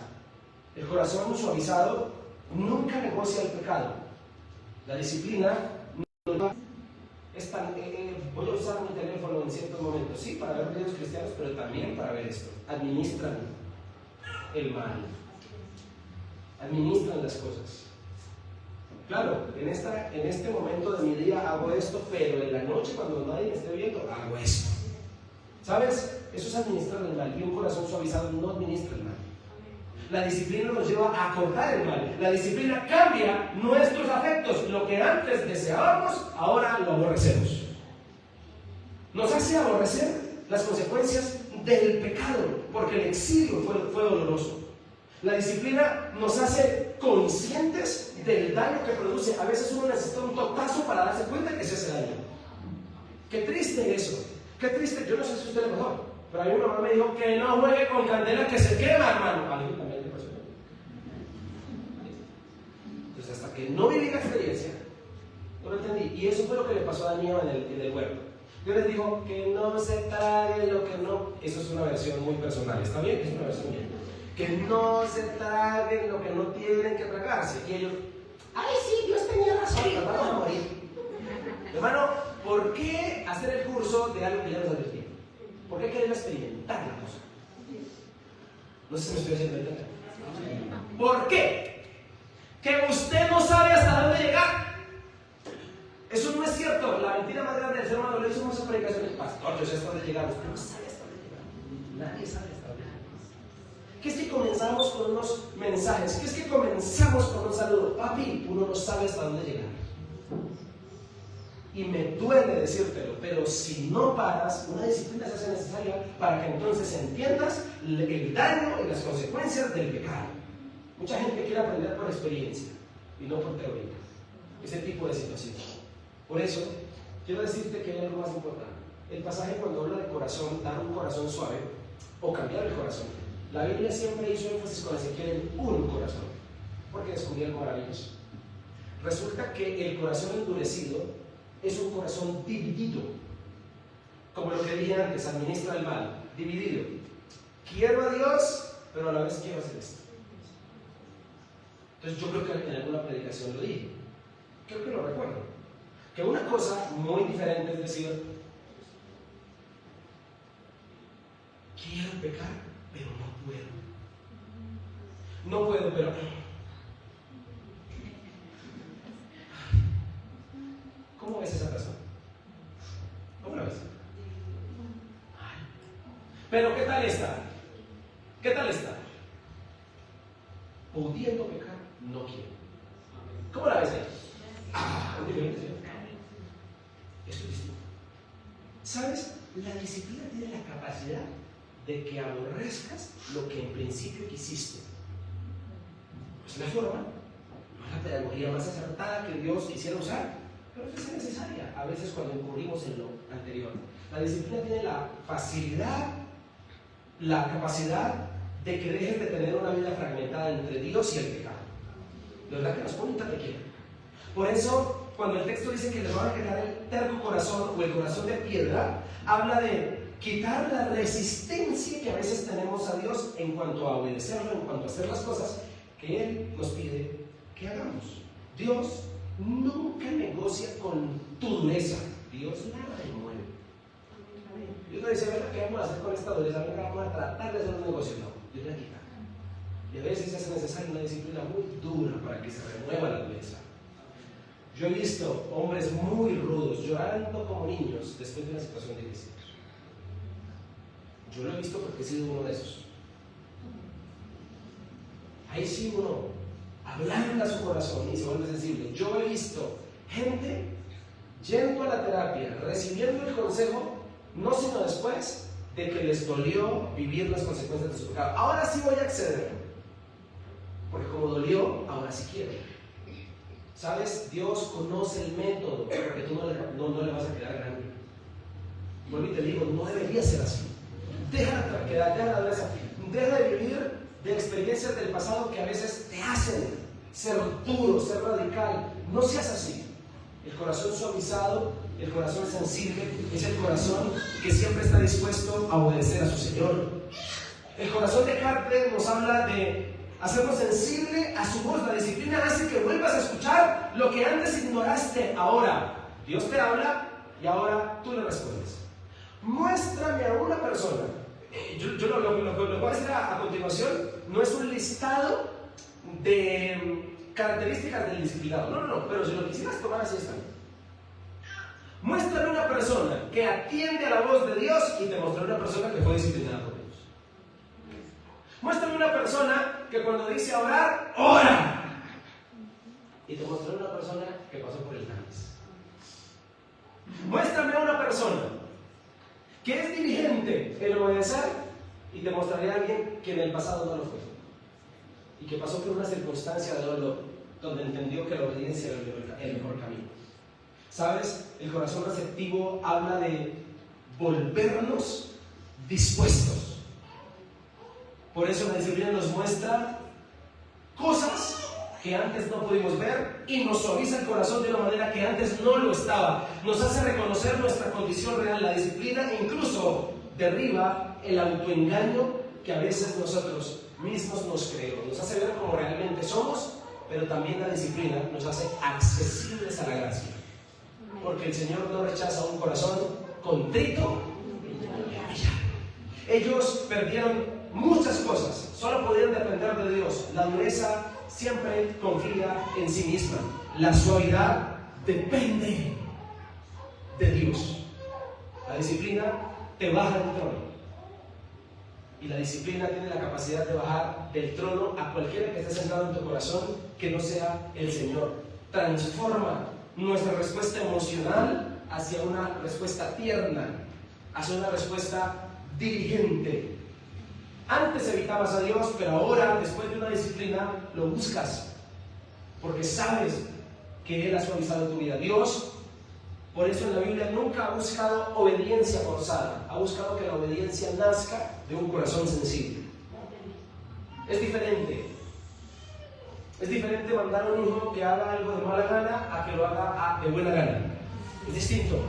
El corazón suavizado nunca negocia el pecado. La disciplina no es tan, voy a usar mi teléfono en ciertos momentos, sí, para ver videos cristianos, pero también para ver esto. Administran el mal, administran las cosas. Claro, en este momento de mi día hago esto, pero en la noche cuando nadie me esté viendo, hago esto. ¿Sabes? Eso es administrar el mal, y un corazón suavizado no administra el mal. La disciplina nos lleva a cortar el mal. La disciplina cambia nuestros afectos. Lo que antes deseábamos, ahora lo aborrecemos. Nos hace aborrecer las consecuencias del pecado, porque el exilio fue doloroso. La disciplina nos hace conscientes del daño que produce. A veces uno necesita un totazo para darse cuenta que se hace daño. Qué triste eso. Qué triste. Yo no sé si usted le pasó, pero a mí mi mamá me dijo que no juegue con candela que se quema, hermano. A mí también le pasó. Entonces, hasta que no viví la experiencia, no lo entendí. Y eso fue lo que le pasó a Daniel en el huerto. Dios les dijo que no se trague lo que no. Eso es una versión muy personal. ¿Está bien? Es una versión bien. Que no se traguen lo que no tienen que tragarse. Y ellos, ay, sí, Dios tenía razón, nos vamos a morir. Hermano, ¿por qué hacer el curso de algo que ya nos advertí? ¿Por qué querer experimentar la cosa? No sé si me estoy haciendo entender. ¿Por qué? Que usted no sabe hasta dónde llegar. Eso no es cierto. La mentira más grande del ser humano, lo hizo en esa predicación. El pastor, yo sé hasta dónde llegar. Usted no sabe hasta dónde llegar. Nadie sabe hasta dónde llegar. ¿Qué es que comenzamos con unos mensajes? ¿Qué es que comenzamos con un saludo? Papi, uno no sabe hasta dónde llegar. Y me duele decírtelo, pero si no paras, una disciplina se hace necesaria para que entonces entiendas el daño y las consecuencias del pecado. Mucha gente quiere aprender por experiencia y no por teoría. Ese tipo de situación. Por eso, quiero decirte que hay algo más importante. El pasaje cuando habla de corazón, dar un corazón suave o cambiar el corazón. La Biblia siempre hizo énfasis con Ezequiel en un corazón, porque descubrió algo maravilloso. Resulta que el corazón endurecido es un corazón dividido, como lo que dije antes, administra el mal, dividido. Quiero a Dios, pero a la vez quiero hacer esto. Entonces yo creo que en alguna predicación lo dije, creo que lo recuerdo, que una cosa muy diferente es decir, quiero pecar, pero no puedo. No puedo, pero... ¿Cómo ves esa persona? ¿Cómo la ves? Pero ¿qué tal está? ¿Qué tal está? Pudiendo pecar, no quiero. ¿Cómo la ves ahí? Es diferente, ¿sí? Eso es distinto. ¿Sabes? La disciplina tiene la capacidad de que aborrezcas lo que en principio quisiste. Es la forma, no es la pedagogía más acertada que Dios quisiera usar, pero es necesaria a veces cuando incurrimos en lo anterior. La disciplina tiene la facilidad, la capacidad de que dejes de tener una vida fragmentada entre Dios y el pecado. De verdad que nos pone tan quiera. Por eso, cuando el texto dice que les van a quitar el terco corazón o el corazón de piedra, habla de quitar la resistencia que a veces tenemos a Dios en cuanto a obedecerlo, en cuanto a hacer las cosas que Él nos pide que hagamos. Dios nunca negocia con tu dureza. Dios la remueve. Dios no dice, ¿verdad? ¿Qué vamos a hacer con esta dureza? Venga, vamos a tratar de hacer un negocio. No, Dios la quita. Y a veces es necesaria una disciplina muy dura para que se remueva la dureza. Yo he visto hombres muy rudos llorando como niños después de una situación difícil. Yo lo he visto porque he sido uno de esos. Ahí sí uno ablanda su corazón y se vuelve sensible. Yo he visto gente yendo a la terapia, recibiendo el consejo, no sino después de que les dolió vivir las consecuencias de su pecado. Ahora sí voy a acceder, porque como dolió, ahora sí quiero. ¿Sabes? Dios conoce el método, porque tú no le vas a quedar grande. Vuelvo y te digo, no debería ser así. Deja la terquedad, deja la dureza, deja de vivir de experiencias del pasado que a veces te hacen ser duro, ser radical. No seas así. El corazón suavizado, el corazón sensible, es el corazón que siempre está dispuesto a obedecer a su Señor. El corazón de carne nos habla de hacernos sensible a su voz. La disciplina hace que vuelvas a escuchar lo que antes ignoraste. Ahora Dios te habla y ahora tú le respondes. Muéstrame a una persona. Yo lo que voy a hacer a continuación no es un listado de características del disciplinado. No, pero si lo quisieras tomar así está. Muéstrame una persona que atiende a la voz de Dios y te mostraré una persona que fue disciplinada por Dios. Muéstrame una persona que cuando dice orar, ora. Y te mostraré una persona que pasó por el cáliz. Muéstrame a una persona que es diligente en obedecer y te mostraré a alguien que en el pasado no lo fue y que pasó por una circunstancia de dolor donde entendió que la obediencia era el mejor camino. ¿Sabes? El corazón receptivo habla de volvernos dispuestos. Por eso la disciplina nos muestra cosas que antes no pudimos ver y nos suaviza el corazón de una manera que antes no lo estaba. Nos hace reconocer nuestra condición real. La disciplina incluso derriba el autoengaño que a veces nosotros mismos nos creemos. Nos hace ver como realmente somos, pero también la disciplina nos hace accesibles a la gracia. Porque el Señor no rechaza un corazón contrito. Ellos perdieron muchas cosas, solo podían depender de Dios. La dureza siempre confía en sí misma. La suavidad depende de Dios. La disciplina te baja del trono. Y la disciplina tiene la capacidad de bajar del trono a cualquiera que esté sentado en tu corazón que no sea el Señor. Transforma nuestra respuesta emocional hacia una respuesta tierna, hacia una respuesta diligente. Antes evitabas a Dios, pero ahora, después de una disciplina, lo buscas, porque sabes que Él ha suavizado tu vida. Dios, por eso en la Biblia nunca ha buscado obediencia forzada, ha buscado que la obediencia nazca de un corazón sensible. Es diferente. Es diferente mandar a un hijo que haga algo de mala gana a que lo haga de buena gana. Es distinto.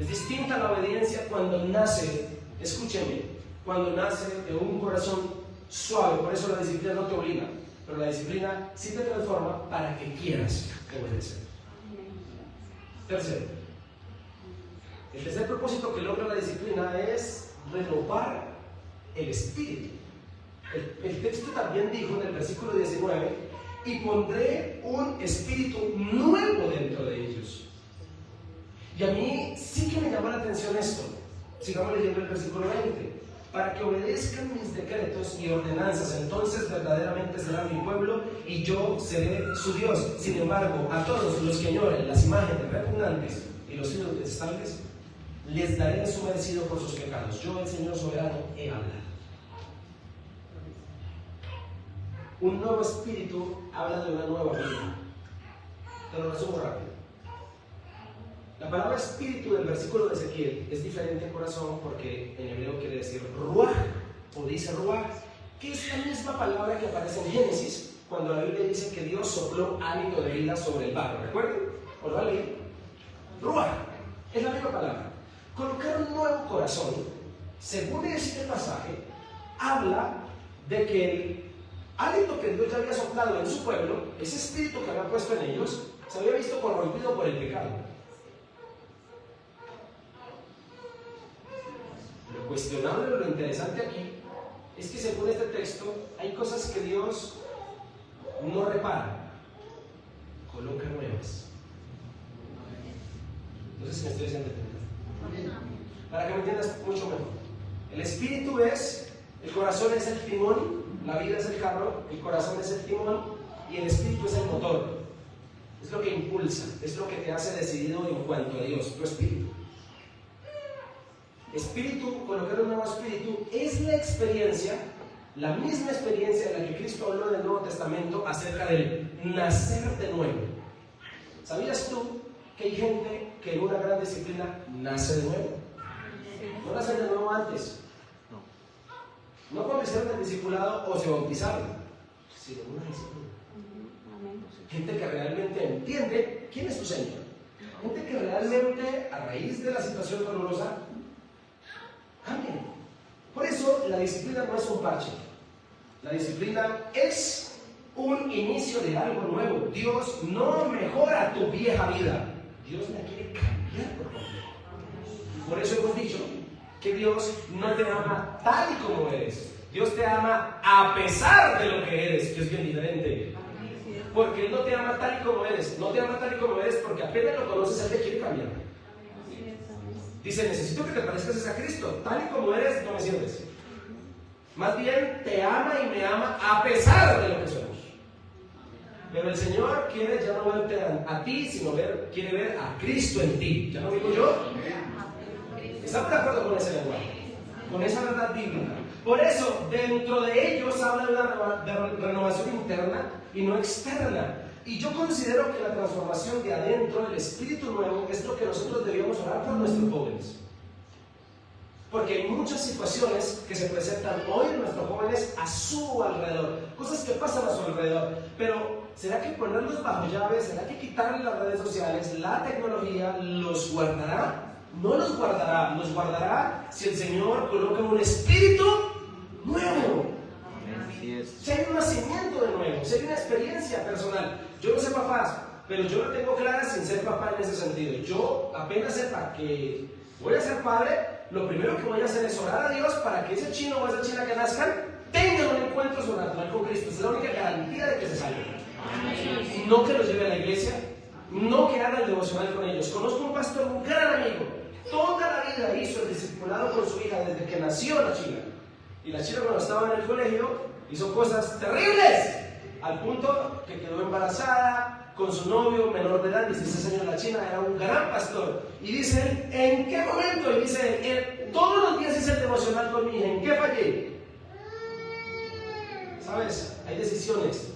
Es distinta la obediencia cuando nace, escúcheme, cuando nace de un corazón suave. Por eso la disciplina no te obliga, pero la disciplina sí te transforma para que quieras obedecer. Tercero, el tercer propósito que logra la disciplina es renovar el espíritu. El texto también dijo en el versículo 19: y pondré un espíritu nuevo dentro de ellos. Y a mí sí que me llamó la atención esto. Sigamos leyendo el versículo 20. Para que obedezcan mis decretos y ordenanzas, entonces verdaderamente será mi pueblo y yo seré su Dios. Sin embargo, a todos los que añoren las imágenes repugnantes y los ídolos detestables, les daré su merecido por sus pecados. Yo, el Señor soberano, he hablado. Un nuevo espíritu habla de una nueva vida. Te lo resumo rápido. La palabra espíritu del versículo de Ezequiel es diferente al corazón porque en hebreo quiere decir ruaj, o dice ruaj, que es la misma palabra que aparece en Génesis cuando la Biblia dice que Dios sopló hálito de vida sobre el barro. ¿Recuerden? ¿O lo han leído? Ruaj, es la misma palabra. Colocar un nuevo corazón, según este pasaje, habla de que el hálito que Dios ya había soplado en su pueblo, ese espíritu que había puesto en ellos, se había visto corrompido por el pecado. Lo cuestionable, lo interesante aquí, es que según este texto, hay cosas que Dios no repara, coloca nuevas. Entonces, me estoy haciendo entender. Para que me entiendas mucho mejor. El espíritu es, el corazón es el timón, la vida es el carro, el corazón es el timón y el espíritu es el motor. Es lo que impulsa, es lo que te hace decidido en cuanto a Dios, tu espíritu. Espíritu, colocar un nuevo espíritu, es la experiencia, la misma experiencia de la que Cristo habló en el Nuevo Testamento acerca del nacer de nuevo. ¿Sabías tú que hay gente que en una gran disciplina nace de nuevo? No nacen de nuevo antes. No cuando hicieron el discipulado o se bautizaron, sino en una disciplina. Gente que realmente entiende quién es tu Señor. Gente que realmente, a raíz de la situación dolorosa, cambia. Por eso la disciplina no es un parche. La disciplina es un inicio de algo nuevo. Dios no mejora tu vieja vida. Dios la quiere cambiar por completo. Por eso hemos dicho que Dios no te ama tal y como eres. Dios te ama a pesar de lo que eres, que es bien diferente. Porque Él no te ama tal y como eres. No te ama tal y como eres porque apenas lo conoces, Él te quiere cambiar. Dice, necesito que te parezcas a Cristo, tal y como eres, no me sirves. Más bien te ama y me ama a pesar de lo que somos. Pero el Señor quiere ya no verte a ti, sino quiere ver a Cristo en ti. ¿Ya no digo yo? ¿Estamos de acuerdo con ese lenguaje? Con esa verdad bíblica. Por eso, dentro de ellos habla de una renovación interna y no externa. Y yo considero que la transformación de adentro, el espíritu nuevo, es lo que nosotros debíamos orar por nuestros jóvenes. Porque hay muchas situaciones que se presentan hoy en nuestros jóvenes a su alrededor, cosas que pasan a su alrededor. Pero, ¿será que ponerlos bajo llave? ¿Será que quitarle las redes sociales, la tecnología, los guardará? No los guardará si el Señor coloca un espíritu nuevo. Si hay un nacimiento de nuevo, si hay una experiencia personal. Yo no sé papás, pero yo lo tengo clara sin ser papá en ese sentido. Yo apenas sepa que voy a ser padre, lo primero que voy a hacer es orar a Dios para que ese chino o esa china que nazcan tengan un encuentro sobrenatural con Cristo. Es la única garantía de que se salven. No que los lleve a la iglesia, no que haga el devocional con ellos. Conozco un pastor, un gran amigo, toda la vida hizo el discipulado con su hija desde que nació la china. Y la china, cuando estaba en el colegio, hizo cosas terribles, al punto que quedó embarazada con su novio menor de edad. Dice, ese señor, la china, era un gran pastor. Y dice él, ¿en qué momento? Y dice él, todos los días hice el devocional con mi hija, ¿en qué fallé? ¿Sabes? Hay decisiones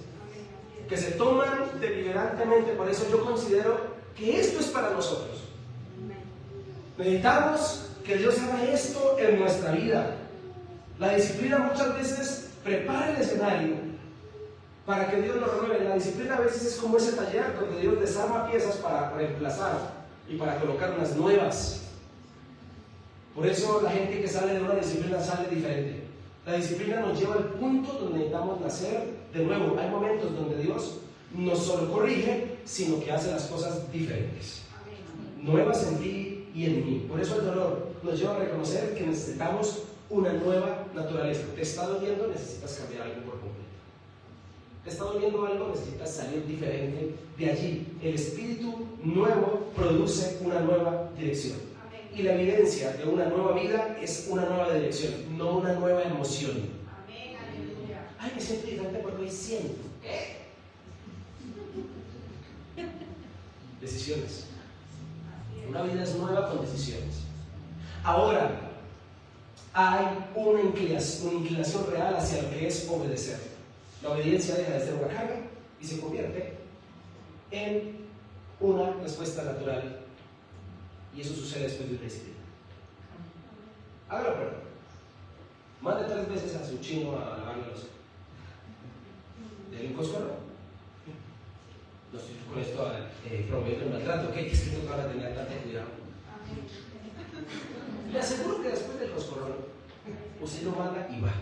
que se toman deliberadamente. Por eso yo considero que esto es para nosotros. Necesitamos que Dios haga esto en nuestra vida. La disciplina muchas veces prepara el escenario para que Dios lo renueve. La disciplina a veces es como ese taller donde Dios desarma piezas para reemplazar y para colocar unas nuevas. Por eso la gente que sale de una disciplina sale diferente. La disciplina nos lleva al punto donde necesitamos nacer de nuevo. Hay momentos donde Dios no solo corrige, sino que hace las cosas diferentes, nuevas en ti y en mí. Por eso el dolor nos lleva a reconocer que necesitamos una nueva naturaleza. ¿Te está doliendo? Necesitas cambiar algo por completo. ¿Te está doliendo algo? Necesitas salir diferente de allí. El espíritu nuevo produce una nueva dirección. Y la evidencia de una nueva vida es una nueva dirección, no una nueva emoción. Ay, me siento diferente porque hoy siento. ¿Qué? Decisiones. Una vida es nueva con decisiones. Ahora, hay una inclinación real hacia lo que es obedecer. La obediencia deja de ser una carga y se convierte en una respuesta natural. Y eso sucede después de una disciplina. Hágalo, pero mande 3 veces a su chino a lavarle los ojos. Dele un coscorro. No estoy con esto promoviendo el maltrato, que es que para tener tanto cuidado. Le aseguro que después del coscorrón, usted lo manda y va.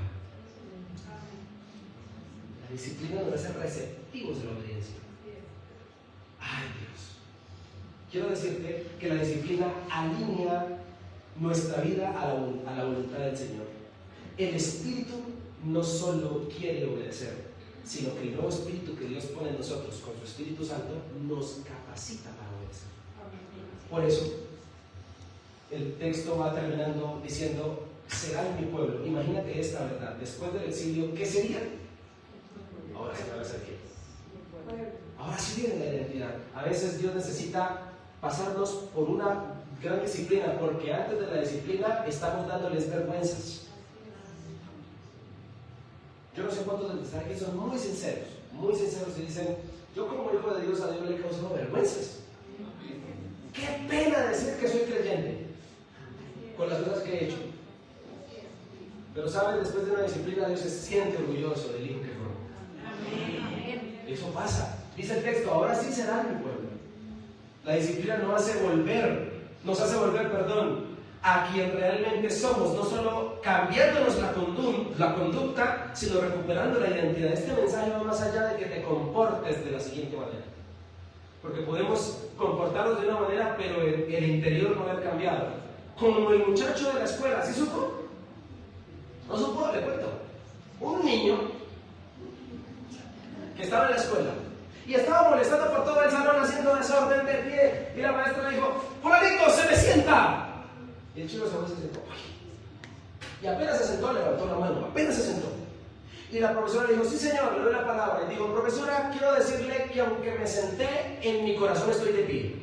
La disciplina nos hace receptivos de la obediencia. Ay, Dios. Quiero decirte que la disciplina alinea nuestra vida a la voluntad del Señor. El Espíritu no solo quiere obedecer, sino que el nuevo Espíritu que Dios pone en nosotros con su Espíritu Santo nos capacita para obedecer. Por eso, el texto va terminando diciendo, serán mi pueblo. Imagínate esta verdad. Después del exilio, ¿qué sería? Ahora se va a ser qué. Ahora sí viene la identidad. A veces Dios necesita pasarnos por una gran disciplina, porque antes de la disciplina estamos dándoles vergüenzas. Yo no sé cuántos de los que están aquí son muy sinceros y dicen, yo como hijo de Dios a Dios le he causado vergüenzas. Qué pena decir que soy creyente con las cosas que he hecho. Pero saben, después de una disciplina Dios se siente orgulloso del hijo que formó. Eso pasa. Dice el texto, ahora sí será mi pueblo. La disciplina nos hace volver, a quien realmente somos, no solo cambiándonos la conducta, sino recuperando la identidad. Este mensaje va más allá de que te comportes de la siguiente manera. Porque podemos comportarnos de una manera, pero el interior no haber cambiado. Como el muchacho de la escuela, ¿sí supo? No supo, le cuento. Un niño que estaba en la escuela y estaba molestando por todo el salón haciendo desorden de pie, y la maestra le dijo, fulanito, se me sienta conducta. Y el chico se fue y se sentó. Y apenas se sentó, levantó la mano, apenas se sentó. Y la profesora le dijo, sí señor, le doy la palabra. Y digo, profesora, quiero decirle que aunque me senté, en mi corazón estoy de pie.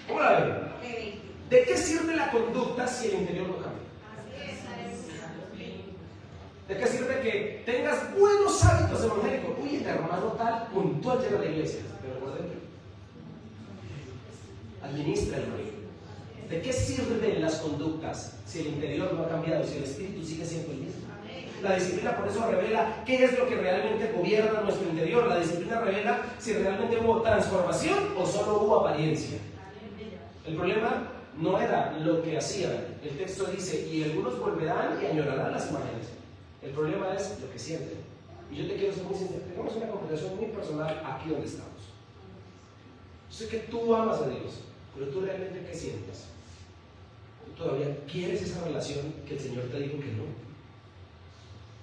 ¿Cómo la ven? ¿De qué sirve la conducta si el interior no cambia? ¿De qué sirve que tengas buenos hábitos evangélicos? Uy, el hermano tal puntual llega a la iglesia, pero por dentro administra el reino. ¿De qué sirven las conductas si el interior no ha cambiado, si el espíritu sigue siendo el mismo? La disciplina por eso revela qué es lo que realmente gobierna nuestro interior. La disciplina revela si realmente hubo transformación o solo hubo apariencia. El problema no era lo que hacían. El texto dice, y algunos volverán y añorarán las imágenes. El problema es lo que sienten. Y yo te quiero ser muy sincero. Tengamos una conversación muy personal aquí donde estamos. Yo sé que tú amas a Dios, pero tú realmente ¿qué sientes? ¿Tú todavía quieres esa relación que el Señor te dijo que no?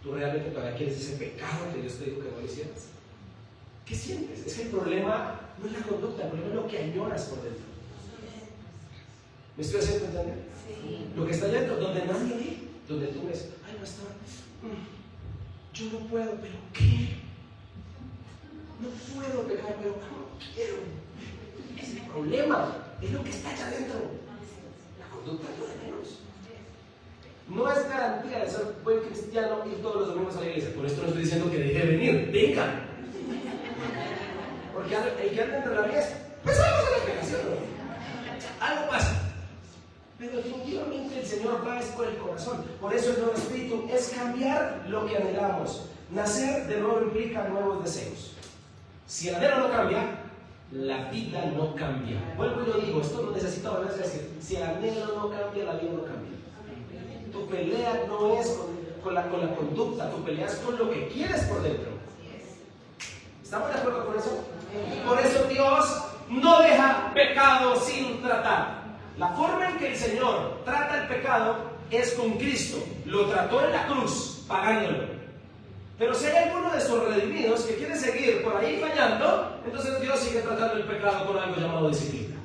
¿Tú realmente todavía quieres ese pecado que Dios te dijo que no lo hicieras? ¿Qué sientes? Es que el problema no es la conducta, el problema es lo que añoras por dentro. ¿Me estoy haciendo entender? Sí. Lo que está dentro, donde nadie ve, donde tú ves, ay pastor, yo no puedo, pero ¿qué? No puedo pecar, pero ¿cómo quiero? Es el problema, es lo que está allá adentro. La conducta es lo de menos. No es garantía de ser buen cristiano ir todos los domingos a la iglesia. Por esto no estoy diciendo que deje de venir, vengan. Porque el que anda entre la iglesia, pues vamos a la pecación. Algo pasa. Pero definitivamente el Señor va es por el corazón. Por eso el nuevo espíritu es cambiar lo que anhelamos. Nacer de nuevo implica nuevos deseos. Si el anhelo no cambia, la vida no cambia. Vuelvo y lo digo, esto no necesita volver a decir. Si el anhelo no cambia, la vida no cambia. Tu pelea no es con la conducta, tu pelea es con lo que quieres por dentro. ¿Estamos de acuerdo con eso? Por eso Dios no deja pecado sin tratar. La forma en que el Señor trata el pecado es con Cristo. Lo trató en la cruz, pagándolo. Pero si hay alguno de sus redimidos que quiere seguir por ahí fallando, entonces Dios sigue tratando el pecado con algo llamado disciplina.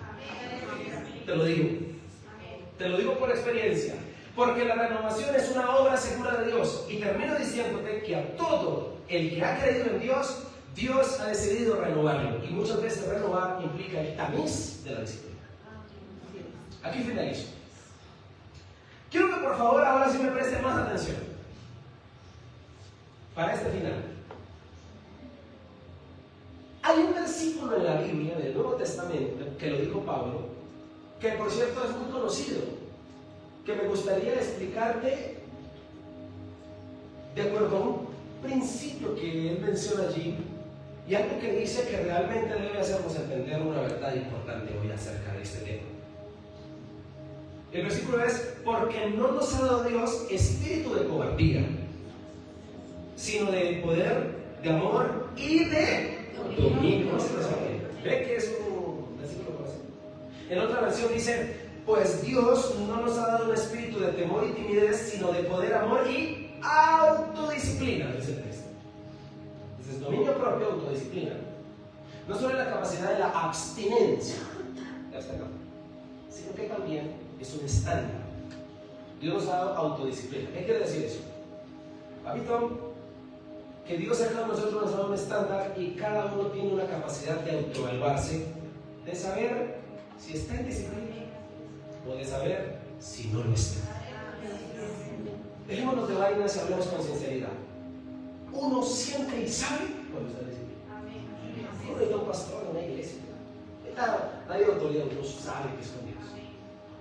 Te lo digo. Te lo digo por experiencia. Porque la renovación es una obra segura de Dios. Y termino diciéndote que a todo el que ha creído en Dios, Dios ha decidido renovarlo. Y muchas veces renovar implica el tamiz de la disciplina. Aquí finalizo. Quiero que por favor ahora sí me presten más atención para este final. Hay un versículo en la Biblia del Nuevo Testamento que lo dijo Pablo, que por cierto es muy conocido, que me gustaría explicarte de acuerdo a un principio que él menciona allí y algo que dice que realmente debe hacernos entender una verdad importante hoy acerca de este tema. El versículo es, porque no nos ha dado Dios espíritu de cobardía, sino de poder, de amor y de dominio. ¿Ve que es un versículo conocido? En otra versión dice, pues Dios no nos ha dado un espíritu de temor y timidez, sino de poder, amor y autodisciplina, dice el texto. Entonces, dominio propio, autodisciplina. No solo es la capacidad de la abstinencia, sino que también es un estándar. Dios nos ha dado autodisciplina. ¿Qué quiere decir eso? Papito, que Dios cerca de nosotros nos ha dado un estándar y cada uno tiene una capacidad de autoevaluarse, de saber si está en disciplina o de saber si no lo está. Dejémonos de vainas y hablemos con sinceridad. Uno siente y sabe cuando está en disciplina. No necesita un pastor en una iglesia. Nadie de autoridad, uno sabe que es con Dios.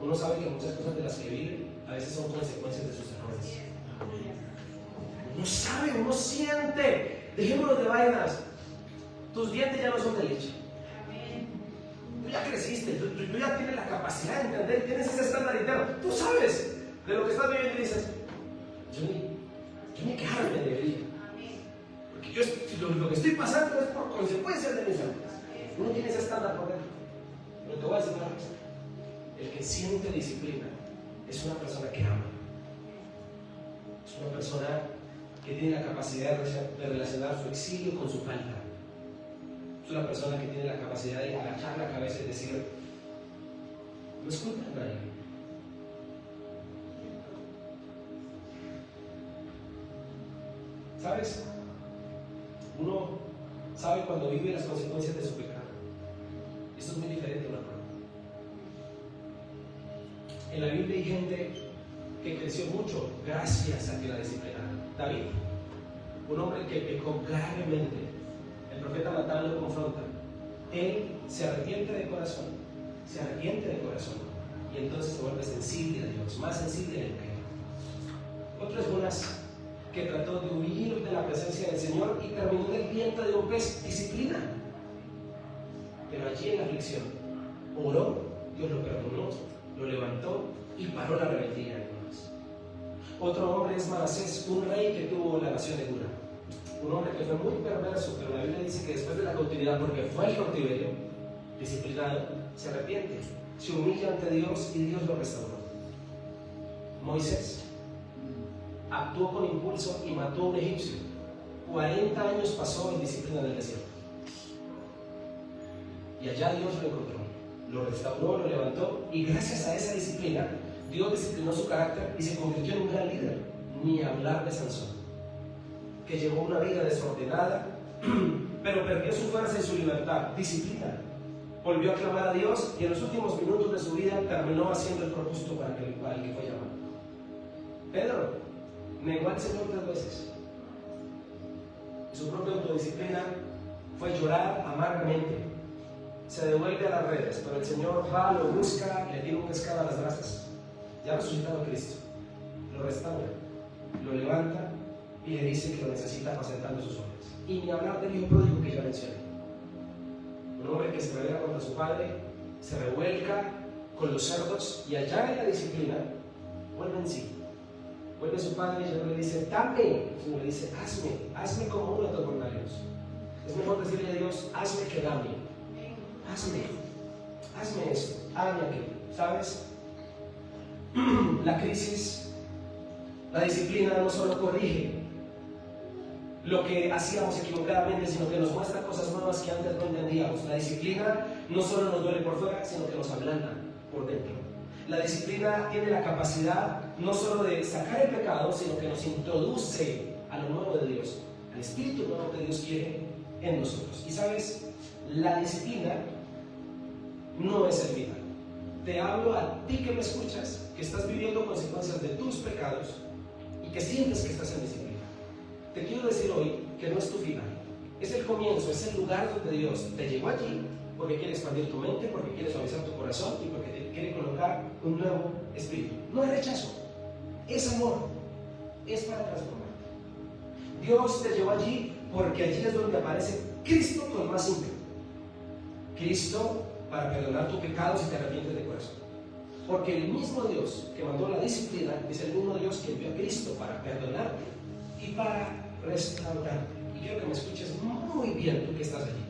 Uno sabe que muchas cosas de las que vive a veces son consecuencias de sus errores. Uno sabe, uno siente. Dejémonos de vainas. Tus dientes ya no son de leche. Tú ya creciste, tú ya tienes la capacidad de entender, tienes ese estándar interno. Tú sabes de lo que estás viviendo y dices, yo ni quejarme debería. Porque lo que estoy pasando es por consecuencias de mis errores. Uno tiene ese estándar por dentro. Pero te voy a decir una cosa. El que siente disciplina es una persona que ama. Es una persona que tiene la capacidad de relacionar su exilio con su falta. Es una persona que tiene la capacidad de agachar la cabeza y decir, no es culpa de nadie. ¿Sabes? Uno sabe cuando vive las consecuencias de su pecado. Esto es muy diferente a una prueba. En la Biblia hay gente que creció mucho gracias a que la disciplinaron. David, un hombre que pecó gravemente. El profeta Natán lo confronta. Él se arrepiente de corazón. Y entonces se vuelve sensible a Dios, más sensible del que. Otro es Jonás, que trató de huir de la presencia del Señor y terminó en el vientre de un pez. Disciplina. Pero allí en la aflicción oró, Dios lo perdonó, lo levantó y paró la rebeldía de Jonás. Otro hombre es Manasés, un rey que tuvo la nación de Judá. Un hombre que fue muy perverso, pero la Biblia dice que después de la cautividad, porque fue el cautiverio, disciplinado, se arrepiente, se humilla ante Dios y Dios lo restauró. Moisés actuó con impulso y mató a un egipcio. 40 años pasó en disciplina en el desierto. Y allá Dios lo encontró, lo restauró, lo levantó, y gracias a esa disciplina, Dios disciplinó su carácter y se convirtió en un gran líder. Ni hablar de Sansón, que llevó una vida desordenada, pero perdió su fuerza y su libertad. Disciplina. Volvió a clamar a Dios y en los últimos minutos de su vida terminó haciendo el propósito para el que fue llamado. Pedro negó al Señor 3 veces. Y su propia autodisciplina fue llorar amargamente. Se devuelve a las redes, pero el Señor va, lo busca, le tira un pescado a las brasas. Ya resucitado Cristo, lo restaura, lo levanta y le dice que lo necesita apacentando sus ovejas. Y ni hablar del hijo pródigo que ya mencioné. Un hombre que se revela contra su padre, se revuelca con los cerdos y allá en la disciplina vuelve en sí. Vuelve a su padre y ya no le dice, dame, sino le dice, hazme como uno de tus jornaleros. Es mejor decirle a Dios, hazme que dame. Hazme esto, hazme aquello. ¿Sabes? La crisis, la disciplina no solo corrige lo que hacíamos equivocadamente, sino que nos muestra cosas nuevas que antes no entendíamos. La disciplina no solo nos duele por fuera, sino que nos ablanda por dentro. La disciplina tiene la capacidad no solo de sacar el pecado, sino que nos introduce a lo nuevo de Dios, al espíritu nuevo que Dios quiere en nosotros. Y sabes, la disciplina no es el final. Te hablo a ti que me escuchas, que estás viviendo consecuencias de tus pecados y que sientes que estás en disciplina. Te quiero decir hoy que no es tu final, es el comienzo, es el lugar donde Dios te llevó allí porque quiere expandir tu mente, porque quiere suavizar tu corazón y porque te quiere colocar un nuevo espíritu. No es rechazo, es amor, es para transformarte. Dios te llevó allí porque allí es donde aparece Cristo con más ímpetu. Cristo para perdonar tu pecado si te arrepientes de corazón. Porque el mismo Dios que mandó la disciplina es el mismo Dios que envió a Cristo para perdonarte y para restaurarte. Y quiero que me escuches muy bien tú que estás allí.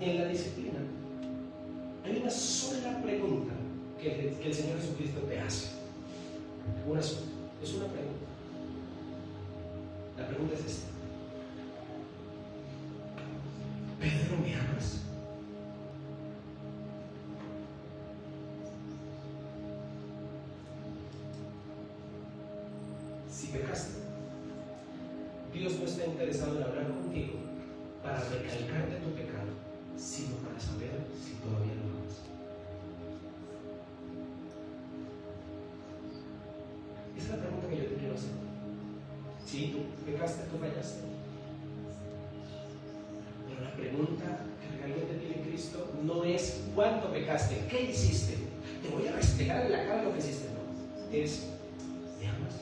En la disciplina hay una sola pregunta que el Señor Jesucristo te hace. Una sola. Es una pregunta. La pregunta es esta. ¿Pedro, me amas? Si pecaste, Dios no está interesado en hablar contigo para recalcarte tu pecado, sino para saber si todavía lo amas. Esa es la pregunta que yo te quiero hacer. Si tú pecaste, tú fallaste. Pero la pregunta que realmente tiene Cristo no es cuánto pecaste, qué hiciste. Te voy a restregar en la cara lo que hiciste. No, es ¿me amas?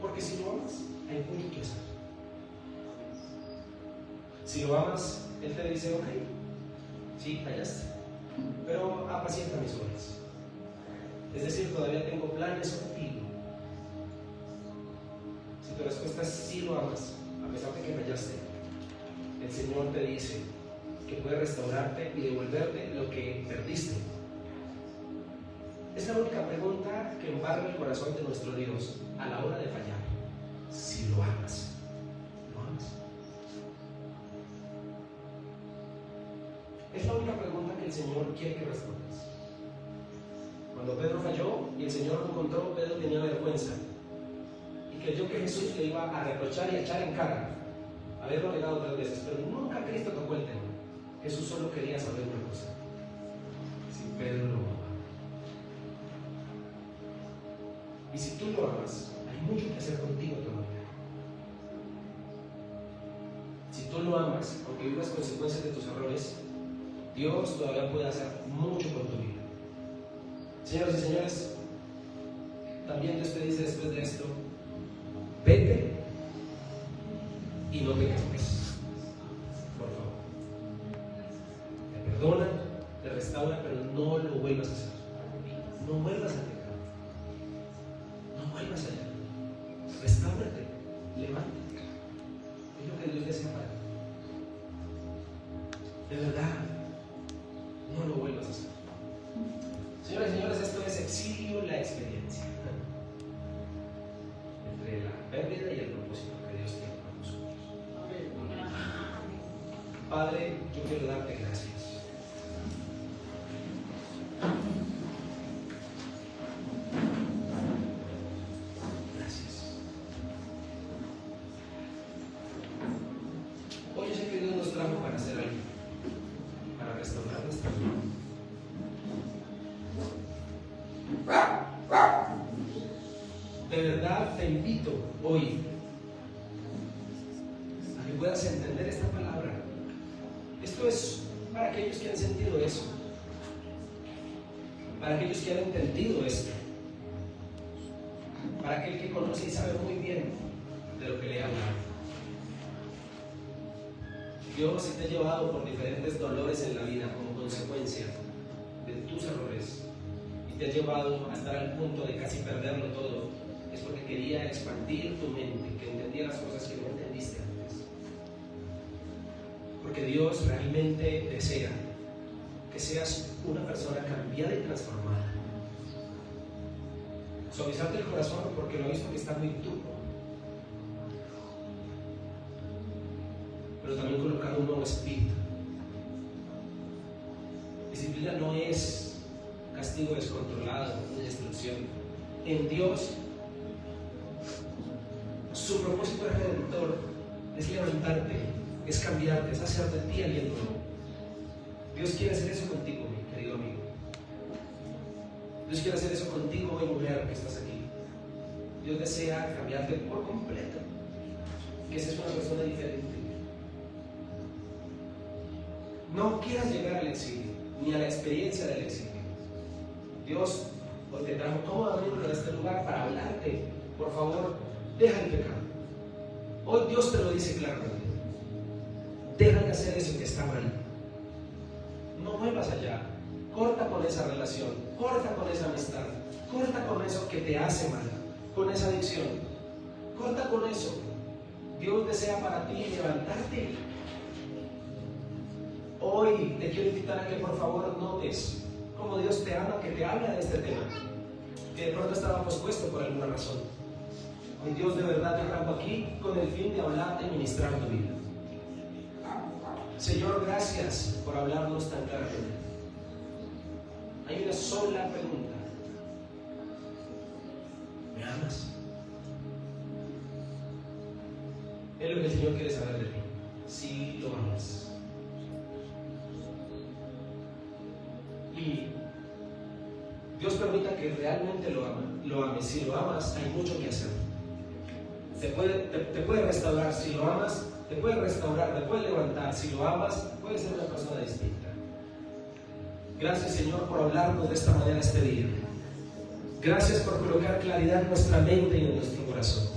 Porque si lo amas, hay mucho que hacer. Si lo amas, Él te dice, ok, sí, fallaste, pero apacienta mis ovejas. Es decir, todavía tengo planes contigo. Si tu respuesta es sí lo amas, a pesar de que fallaste, el Señor te dice que puede restaurarte y devolverte lo que perdiste. Es la única pregunta que embarga el corazón de nuestro Dios a la hora de fallar. si lo amas. ¿Lo amas? Es la única pregunta que el Señor quiere que respondas. Cuando Pedro falló y el Señor lo encontró, Pedro tenía vergüenza y creyó que Jesús le iba a reprochar y a echar en cara haberlo negado 3 veces, pero nunca Cristo tocó el tema. Jesús solo quería saber una cosa: si Pedro lo ama. Y si tú lo amas, hay mucho que hacer contigo todavía. Si tú lo amas, aunque vivas consecuencias de tus errores, Dios todavía puede hacer mucho por tu vida. Señoras y señores, también Dios te dice después de esto: vete y no peques más. Por favor. Te perdona, te restaura, pero no lo vuelvas a hacer. No vuelvas a pecar. No vuelvas a pecar. Restáurate, levántate. Es lo que Dios desea para ti. De verdad, no lo vuelvas a hacer. Señoras y señores, esto es Exilio, la experiencia entre la pérdida y el propósito que Dios tiene para nosotros. Padre, yo quiero darte gracias. Gracias. Hoy yo sé que Dios nos trajo para hacer algo, para restaurar nuestra vida. De verdad te invito hoy a que puedas entender esta palabra. Esto es para aquellos que han sentido eso, para aquellos que han entendido esto, para aquel que conoce y sabe muy bien de lo que le habla. Dios te ha llevado por diferentes dolores en la vida como consecuencia de tus errores y te ha llevado a estar al punto de casi perderlo todo. Es porque quería expandir tu mente, que entendieras cosas que no entendiste antes. Porque Dios realmente desea que seas una persona cambiada y transformada. Suavizarte el corazón porque lo he visto que está muy duro, pero también colocar un nuevo espíritu. Disciplina no es castigo descontrolado ni destrucción. En Dios, su propósito redentor es levantarte, es cambiarte, es hacer de ti alguien nuevo. Dios quiere hacer eso contigo, mi querido amigo. Dios quiere hacer eso contigo, mi mujer, que estás aquí. Dios desea cambiarte por completo, que seas una persona diferente. No quieras llegar al exilio, ni a la experiencia del exilio. Dios hoy te trajo cómodamente a este lugar para hablarte. Por favor, deja el pecado. Hoy Dios te lo dice claramente. Deja de hacer eso que está mal. No vuelvas allá. Corta con esa relación, corta con esa amistad, corta con eso que te hace mal, con esa adicción. Corta con eso. Dios desea para ti levantarte. Hoy te quiero invitar a que por favor notes cómo Dios te ama, que te habla de este tema, que de pronto estaba pospuesto por alguna razón. Hoy Dios de verdad te trajo aquí con el fin de hablarte y ministrar tu vida. Señor, gracias por hablarnos tan claramente. Hay una sola pregunta: ¿me amas? Es lo que el Señor quiere saber de ti. Si lo amas. Y Dios permita que realmente lo ames. Si lo amas, hay mucho que hacer. Te puede restaurar. Si lo amas, te puede restaurar, te puede levantar. Si lo amas, puedes ser una persona distinta. Gracias, Señor, por hablarnos de esta manera este día. Gracias por colocar claridad en nuestra mente y en nuestro corazón.